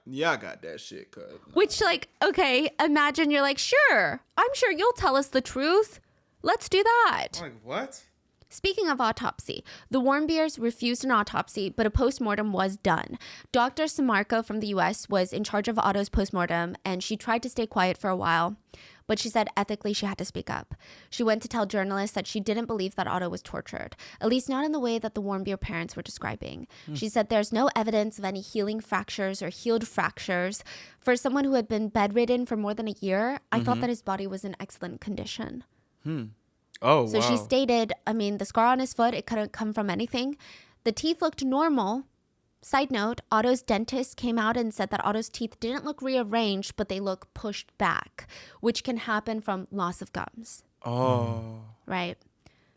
S1: Y'all got that shit, cuz.
S3: Which, like, okay, imagine you're like, sure, I'm sure you'll tell us the truth. Let's do that.
S1: Like, what?
S3: Speaking of autopsy, the Warmbiers refused an autopsy, but a postmortem was done. Dr. Samarco from the US was in charge of Otto's postmortem, and she tried to stay quiet for a while, but she said ethically she had to speak up. She went to tell journalists that she didn't believe that Otto was tortured, at least not in the way that the Warmbier parents were describing. She said there's no evidence of any healing fractures or healed fractures. For someone who had been bedridden for more than a year, I thought that his body was in excellent condition.
S1: Oh,
S3: So
S1: wow.
S3: she stated, I mean, the scar on his foot, it couldn't come from anything. The teeth looked normal. Side note, Otto's dentist came out and said that Otto's teeth didn't look rearranged, but they look pushed back, which can happen from loss of gums.
S1: Oh.
S3: Right?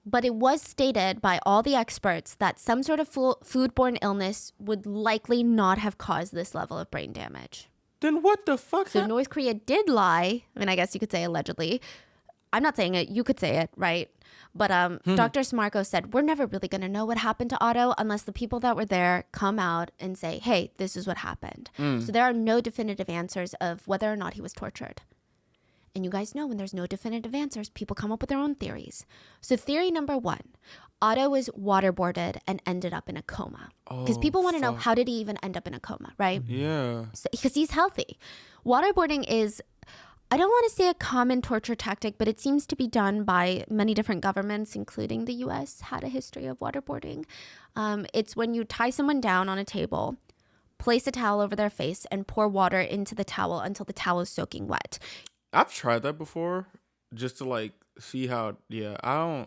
S3: But it was stated by all the experts that some sort of foodborne illness would likely not have caused this level of brain damage.
S1: Then what the fuck?
S3: So North Korea did lie. I mean, I guess you could say allegedly. I'm not saying it. You could say it, right? But Dr. Samarco said, we're never really going to know what happened to Otto unless the people that were there come out and say, hey, this is what happened. So there are no definitive answers of whether or not he was tortured. And you guys know when there's no definitive answers, people come up with their own theories. So theory number 1, Otto was waterboarded and ended up in a coma. Because people want to know, how did he even end up in a coma, right?
S1: Yeah.
S3: Because he's healthy. Waterboarding is, I don't want to say a common torture tactic, but it seems to be done by many different governments, including the US, had a history of waterboarding. It's when you tie someone down on a table, place a towel over their face, and pour water into the towel until the towel is soaking wet.
S1: I've tried that before just to like see how, I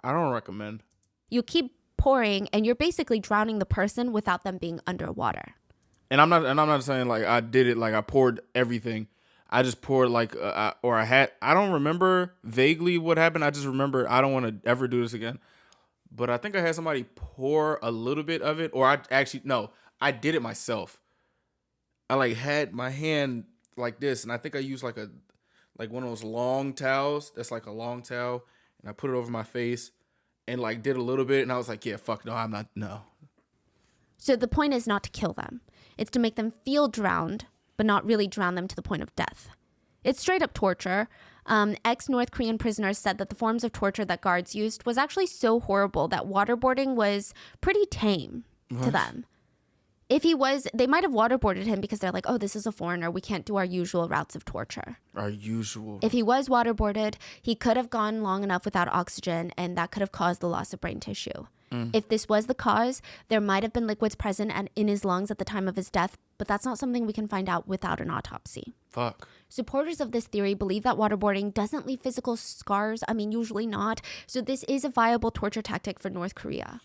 S1: don't recommend.
S3: You keep pouring and you're basically drowning the person without them being underwater.
S1: And I'm not saying like I did it like I poured everything. I just poured like I don't remember vaguely what happened. I just remember I don't want to ever do this again. But I think I had somebody pour a little bit of it, or I did it myself. I like had my hand like this, and I think I used like one of those long towels. That's like a long towel, and I put it over my face and like did a little bit, and I was like, yeah, fuck no, I'm not, no.
S3: So the point is not to kill them. It's to make them feel drowned, but not really drown them to the point of death. It's straight up torture. Ex-North Korean prisoners said that the forms of torture that guards used was actually so horrible that waterboarding was pretty tame to them. If he was, they might have waterboarded him because they're like, oh, this is a foreigner. We can't do our usual routes of torture.
S1: Our usual.
S3: If he was waterboarded, he could have gone long enough without oxygen, and that could have caused the loss of brain tissue. If this was the cause, there might have been liquids present and in his lungs at the time of his death, but that's not something we can find out without an autopsy.
S1: Fuck.
S3: Supporters of this theory believe that waterboarding doesn't leave physical scars. I mean, usually not. So this is a viable torture tactic for North Korea.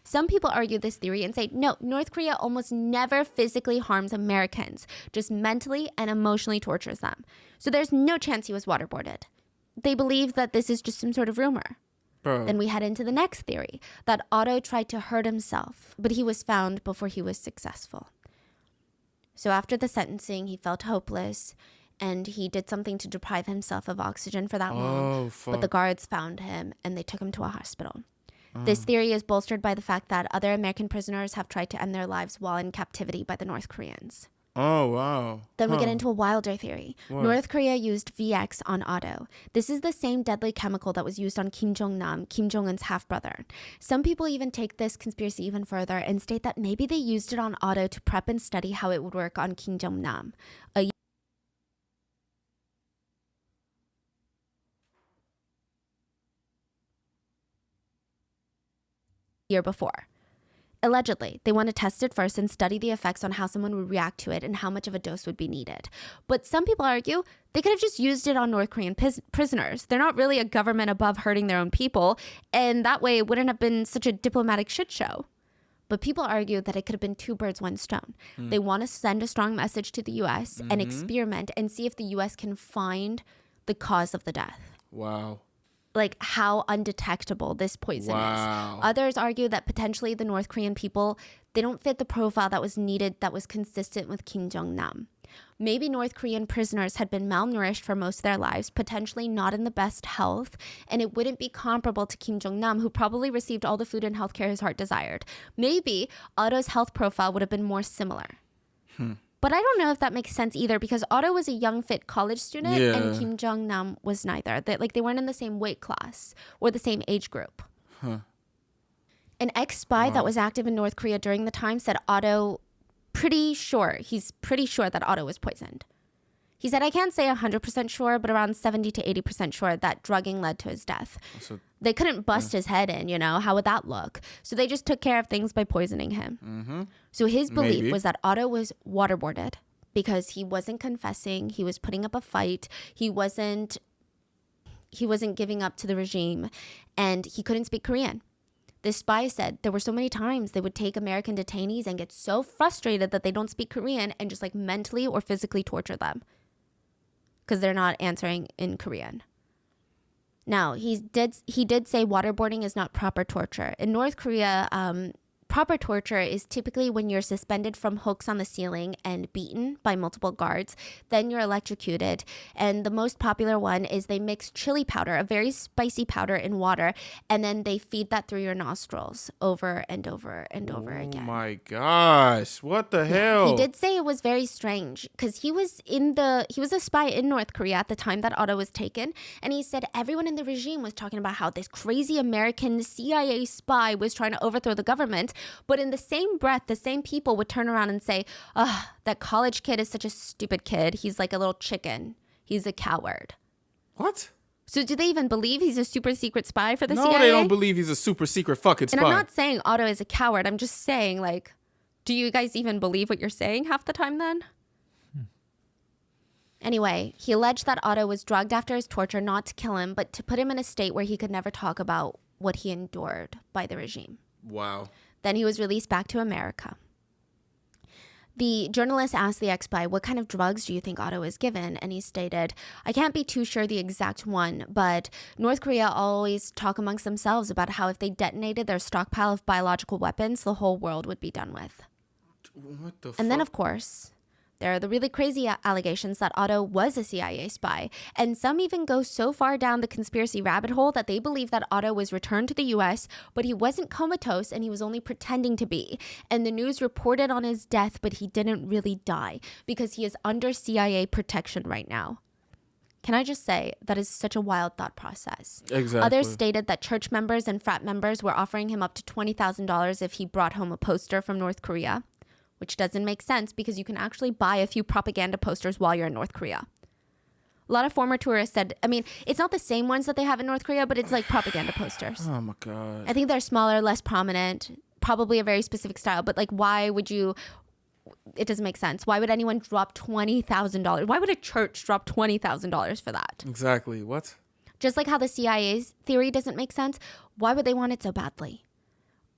S3: Some people argue this theory and say, no, North Korea almost never physically harms Americans, just mentally and emotionally tortures them. So there's no chance he was waterboarded. They believe that this is just some sort of rumor.
S1: Bro.
S3: Then we head into the next theory, that Otto tried to hurt himself, but he was found before he was successful. So after the sentencing, he felt hopeless, and he did something to deprive himself of oxygen for that long. But the guards found him, and they took him to a hospital. This theory is bolstered by the fact that other American prisoners have tried to end their lives while in captivity by the North Koreans.
S1: Oh, wow.
S3: Then we get into a wilder theory.
S1: What?
S3: North Korea used VX on Otto. This is the same deadly chemical that was used on Kim Jong-nam, Kim Jong-un's half-brother. Some people even take this conspiracy even further and state that maybe they used it on Otto to prep and study how it would work on Kim Jong-nam. A year before. Allegedly, they want to test it first and study the effects on how someone would react to it and how much of a dose would be needed. But some people argue they could have just used it on North Korean prisoners. They're not really a government above hurting their own people, and that way it wouldn't have been such a diplomatic shit show. But people argue that it could have been two birds, one stone. They want to send a strong message to the U.S. and experiment and see if the U.S. can find the cause of the death.
S1: Wow.
S3: Like how undetectable this poison
S1: Wow.
S3: is. Others argue that potentially the North Korean people, they don't fit the profile that was needed that was consistent with Kim Jong-nam. Maybe North Korean prisoners had been malnourished for most of their lives, potentially not in the best health, and it wouldn't be comparable to Kim Jong-nam, who probably received all the food and healthcare his heart desired. Maybe Otto's health profile would have been more similar. But I don't know if that makes sense either, because Otto was a young, fit college student, and Kim Jong-nam was neither. They weren't in the same weight class or the same age group. An ex-spy that was active in North Korea during the time said he's pretty sure that Otto was poisoned. He said, I can't say 100% sure, but around 70 to 80% sure that drugging led to his death.
S1: So,
S3: They couldn't bust his head in, how would that look? So they just took care of things by poisoning him. So his belief was that Otto was waterboarded because he wasn't confessing. He was putting up a fight. He wasn't giving up to the regime, and he couldn't speak Korean. This spy said there were so many times they would take American detainees and get so frustrated that they don't speak Korean and just like mentally or physically torture them because they're not answering in Korean. Now, he did say waterboarding is not proper torture. In North Korea, proper torture is typically when you're suspended from hooks on the ceiling and beaten by multiple guards. Then you're electrocuted. And the most popular one is they mix chili powder, a very spicy powder, in water, and then they feed that through your nostrils over and over and over again.
S1: Oh my gosh. What the hell?
S3: He did say it was very strange because he was a spy in North Korea at the time that Otto was taken, and he said everyone in the regime was talking about how this crazy American CIA spy was trying to overthrow the government, but in the same breath, the same people would turn around and say, that college kid is such a stupid kid. He's like a little chicken. He's a coward.
S1: What?
S3: So do they even believe he's a super secret spy for the CIA?
S1: No, they don't believe he's a super secret fucking spy.
S3: And I'm not saying Otto is a coward. I'm just saying, like, do you guys even believe what you're saying half the time then? Anyway, he alleged that Otto was drugged after his torture not to kill him, but to put him in a state where he could never talk about what he endured by the regime.
S1: Wow.
S3: Then he was released back to America. The journalist asked the ex-spy, what kind of drugs do you think Otto was given? And he stated, I can't be too sure the exact one, but North Korea always talk amongst themselves about how if they detonated their stockpile of biological weapons, the whole world would be done with.
S1: What the fuck?
S3: And then, of course, there are the really crazy allegations that Otto was a CIA spy. And some even go so far down the conspiracy rabbit hole that they believe that Otto was returned to the US, but he wasn't comatose and he was only pretending to be. And the news reported on his death, but he didn't really die because he is under CIA protection right now. Can I just say, that is such a wild thought process.
S1: Exactly.
S3: Others stated that church members and frat members were offering him up to $20,000 if he brought home a poster from North Korea, which doesn't make sense because you can actually buy a few propaganda posters while you're in North Korea. A lot of former tourists said, I mean, it's not the same ones that they have in North Korea, but it's like propaganda posters.
S1: Oh my God.
S3: I think they're smaller, less prominent, probably a very specific style, but like, why would you it doesn't make sense. Why would anyone drop $20,000? Why would a church drop $20,000 for that?
S1: Exactly. What?
S3: Just like how the CIA's theory doesn't make sense, why would they want it so badly?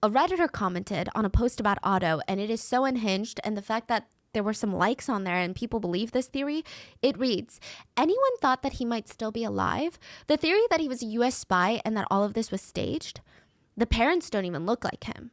S3: A Redditor commented on a post about Otto, and it is so unhinged, and the fact that there were some likes on there and people believe this theory, it reads, anyone thought that he might still be alive? The theory that he was a US spy and that all of this was staged? The parents don't even look like him.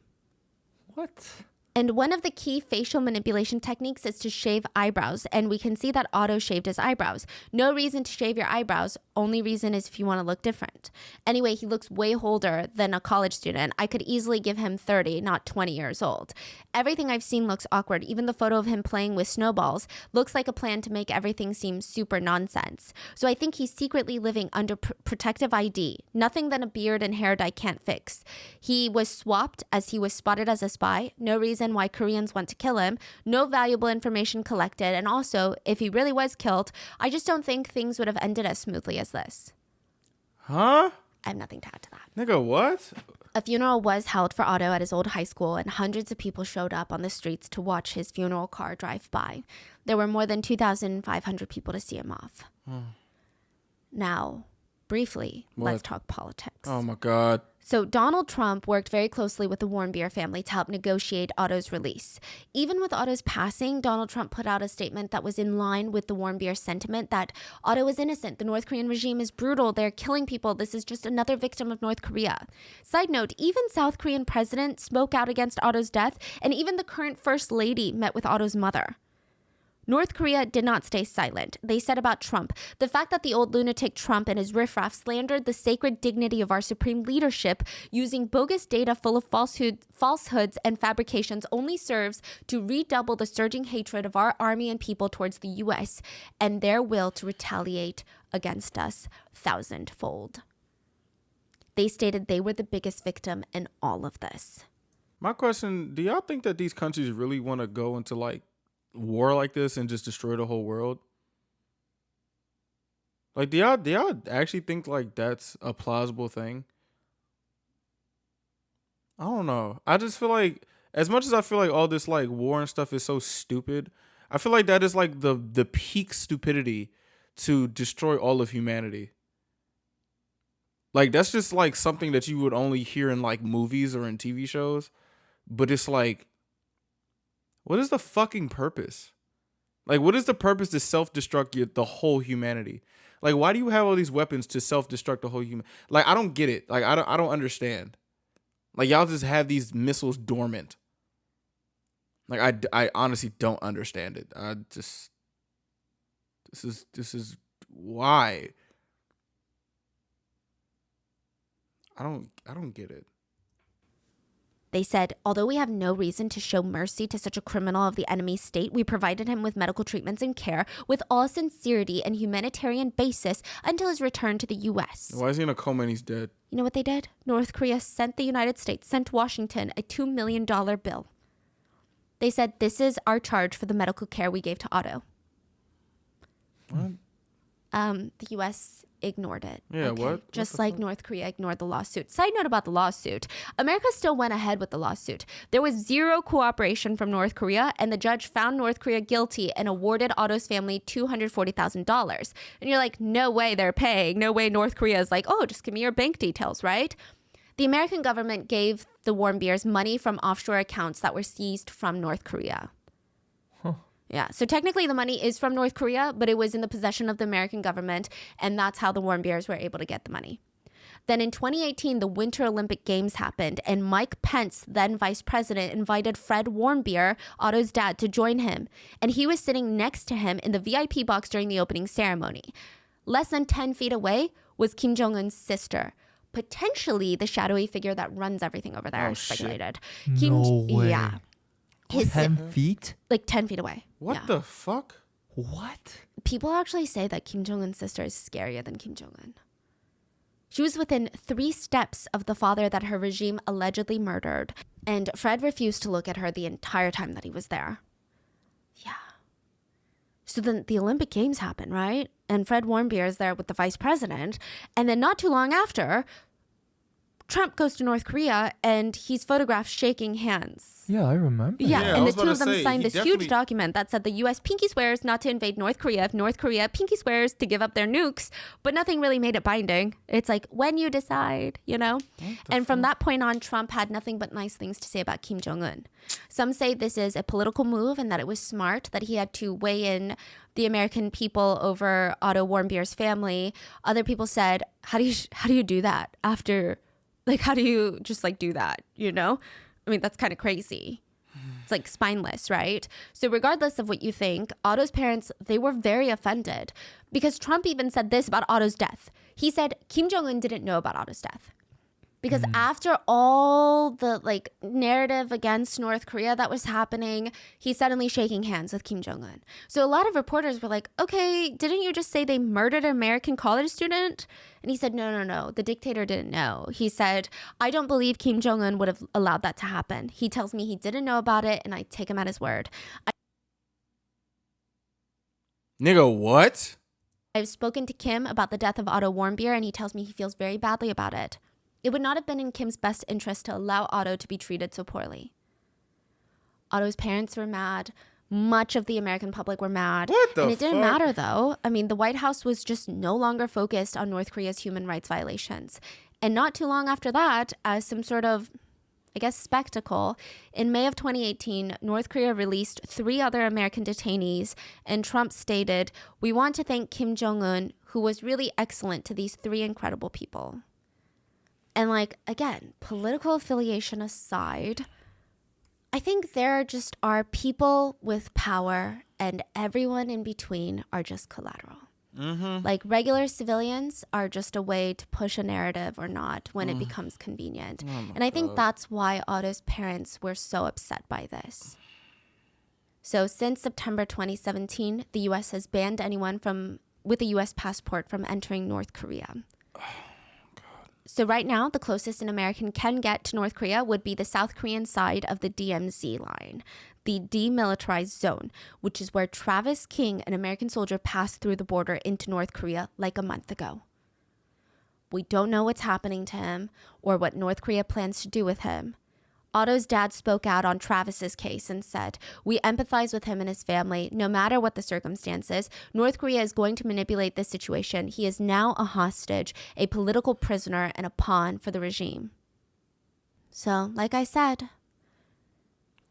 S2: What?
S3: And one of the key facial manipulation techniques is to shave eyebrows. And we can see that Otto shaved his eyebrows. No reason to shave your eyebrows. Only reason is if you want to look different. Anyway, he looks way older than a college student. I could easily give him 30, not 20 years old. Everything I've seen looks awkward. Even the photo of him playing with snowballs looks like a plan to make everything seem super nonsense. So I think he's secretly living under protective ID. Nothing that a beard and hair dye can't fix. He was swapped as he was spotted as a spy. No reason why Koreans want to kill him, no valuable information collected, and also, if he really was killed, I just don't think things would have ended as smoothly as this.
S1: Huh?
S3: I have nothing to add to that.
S1: Nigga, what?
S3: A funeral was held for Otto at his old high school, and hundreds of people showed up on the streets to watch his funeral car drive by. There were more than 2,500 people to see him off. Now, briefly, let's talk politics.
S1: Oh my God.
S3: So Donald Trump worked very closely with the Warmbier family to help negotiate Otto's release. Even with Otto's passing, Donald Trump put out a statement that was in line with the Warmbier sentiment that Otto is innocent. The North Korean regime is brutal. They're killing people. This is just another victim of North Korea. Side note, even South Korean president spoke out against Otto's death, and even the current first lady met with Otto's mother. North Korea did not stay silent. They said about Trump, the fact that the old lunatic Trump and his riffraff slandered the sacred dignity of our supreme leadership using bogus data full of falsehoods and fabrications only serves to redouble the surging hatred of our army and people towards the U.S. and their will to retaliate against us thousandfold. They stated they were the biggest victim in all of this.
S1: My question, do y'all think that these countries really want to go into like war like this and just destroy the whole world? Like, do y'all actually think like that's a plausible thing? I don't know. I just feel like, as much as I feel like all this like war and stuff is so stupid, I feel like that is like the peak stupidity to destroy all of humanity. Like, that's just like something that you would only hear in like movies or in TV shows. But it's like, what is the fucking purpose? Like, what is the purpose to self-destruct the whole humanity? Like, why do you have all these weapons to self-destruct the whole human? Like, I don't get it. Like, I don't understand. Like, y'all just have these missiles dormant. Like, I honestly don't understand it. I just, this is why. I don't get it.
S3: They said, although we have no reason to show mercy to such a criminal of the enemy state, we provided him with medical treatments and care with all sincerity and humanitarian basis until his return to the U.S.
S1: Why is he in a coma and he's dead?
S3: You know what they did? North Korea sent the United States, sent Washington a $2 million bill. They said, this is our charge for the medical care we gave to Otto.
S1: What?
S3: The U.S. ignored it.
S1: Yeah,
S3: okay?
S1: what?
S3: Just like North Korea ignored the lawsuit. Side note about the lawsuit. America still went ahead with the lawsuit. There was zero cooperation from North Korea, and the judge found North Korea guilty and awarded Otto's family $240,000. And you're like, no way they're paying. No way North Korea is like, oh, just give me your bank details, right? The American government gave the Warmbiers money from offshore accounts that were seized from North Korea. Yeah, so technically the money is from North Korea, but it was in the possession of the American government, and that's how the Warmbiers were able to get the money. Then in 2018, the Winter Olympic Games happened, and Mike Pence, then vice president, invited Fred Warmbier, Otto's dad, to join him, and he was sitting next to him in the VIP box during the opening ceremony. Less than 10 feet away was Kim Jong-un's sister, potentially the shadowy figure that runs everything over there, speculated.
S2: No way.
S3: Yeah.
S2: 10 feet?
S3: Like 10 feet away.
S1: What
S3: Yeah.
S1: the fuck?
S2: What?
S3: People actually say that Kim Jong-un's sister is scarier than Kim Jong-un. She was within 3 steps of the father that her regime allegedly murdered, and Fred refused to look at her the entire time that he was there. Yeah. So then the Olympic Games happen, right? And Fred Warmbier is there with the vice president, and then not too long after, Trump goes to North Korea and he's photographed shaking hands.
S2: Yeah, I remember.
S3: Yeah,
S1: Yeah, I
S3: and the
S1: was
S3: two
S1: about
S3: of
S1: to
S3: them
S1: say,
S3: signed
S1: he
S3: this huge
S1: definitely-
S3: document that said the U.S. pinky swears not to invade North Korea if North Korea pinky swears to give up their nukes, but nothing really made it binding. It's like, when you decide, you know? And from that point on, Trump had nothing but nice things to say about Kim Jong-un. Some say this is a political move and that it was smart, that he had to weigh in the American people over Otto Warmbier's family. Other people said, how do you do that after, like, how do you just like do that, you know? I mean, that's kind of crazy. It's like spineless, right? So regardless of what you think, Otto's parents, they were very offended because Trump even said this about Otto's death. He said Kim Jong-un didn't know about Otto's death. Because after all the like narrative against North Korea that was happening, he's suddenly shaking hands with Kim Jong-un. So a lot of reporters were like, okay, didn't you just say they murdered an American college student? And he said, no. The dictator didn't know. He said, I don't believe Kim Jong-un would have allowed that to happen. He tells me he didn't know about it, and I take him at his word.
S1: Nigga, what?
S3: I've spoken to Kim about the death of Otto Warmbier, and he tells me he feels very badly about it. It would not have been in Kim's best interest to allow Otto to be treated so poorly. Otto's parents were mad. Much of the American public were mad.
S1: What the
S3: And it didn't
S1: fuck?
S3: matter, though. I mean, the White House was just no longer focused on North Korea's human rights violations. And not too long after that, as some sort of, I guess, spectacle, in May of 2018, North Korea released 3 other American detainees, and Trump stated, "We want to thank Kim Jong-un, who was really excellent to these 3 incredible people." And like, again, political affiliation aside, I think there just are people with power and everyone in between are just collateral. Like regular civilians are just a way to push a narrative or not when it becomes convenient. And I think that's why Otto's parents were so upset by this. So since September 2017, the U.S. has banned anyone with a U.S. passport from entering North Korea. So right now, the closest an American can get to North Korea would be the South Korean side of the DMZ line, the demilitarized zone, which is where Travis King, an American soldier, passed through the border into North Korea like a month ago. We don't know what's happening to him or what North Korea plans to do with him. Otto's dad spoke out on Travis's case and said, "We empathize with him and his family. No matter what the circumstances, North Korea is going to manipulate this situation. He is now a hostage, a political prisoner, and a pawn for the regime." So, like I said,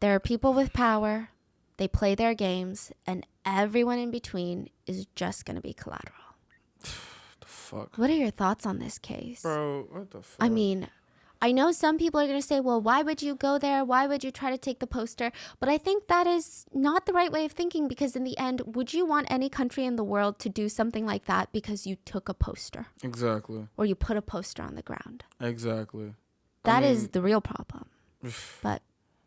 S3: there are people with power, they play their games, and everyone in between is just going to be collateral.
S1: The fuck?
S3: What are your thoughts on this case?
S1: Bro, what the fuck?
S3: I mean, I know some people are going to say, well, why would you go there? Why would you try to take the poster? But I think that is not the right way of thinking, because in the end, would you want any country in the world to do something like that because you took a poster
S1: Exactly.
S3: or you put a poster on the ground?
S1: Exactly.
S3: That is the real problem. But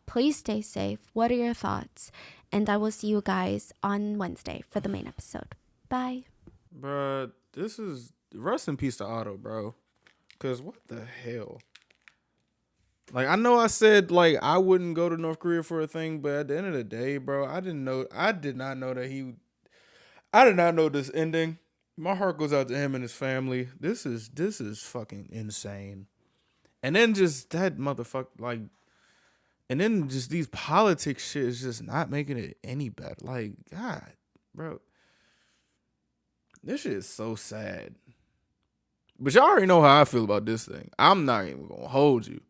S3: please stay safe. What are your thoughts? And I will see you guys on Wednesday for the main episode. Bye.
S1: Bruh, this is rest in peace to Otto, bro. Cause what the hell? Like, I know I said like I wouldn't go to North Korea for a thing, but at the end of the day, bro, I did not know this ending. My heart goes out to him and his family. This is fucking insane. And then just that motherfucker, like, and then just these politics shit is just not making it any better. Like, God, bro. This shit is so sad. But y'all already know how I feel about this thing. I'm not even gonna hold you.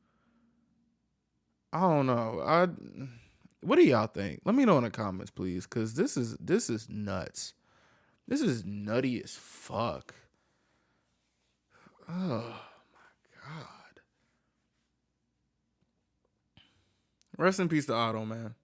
S1: I don't know. What do y'all think? Let me know in the comments, please, because this is nuts. This is nutty as fuck. Oh my God. Rest in peace to Otto, man.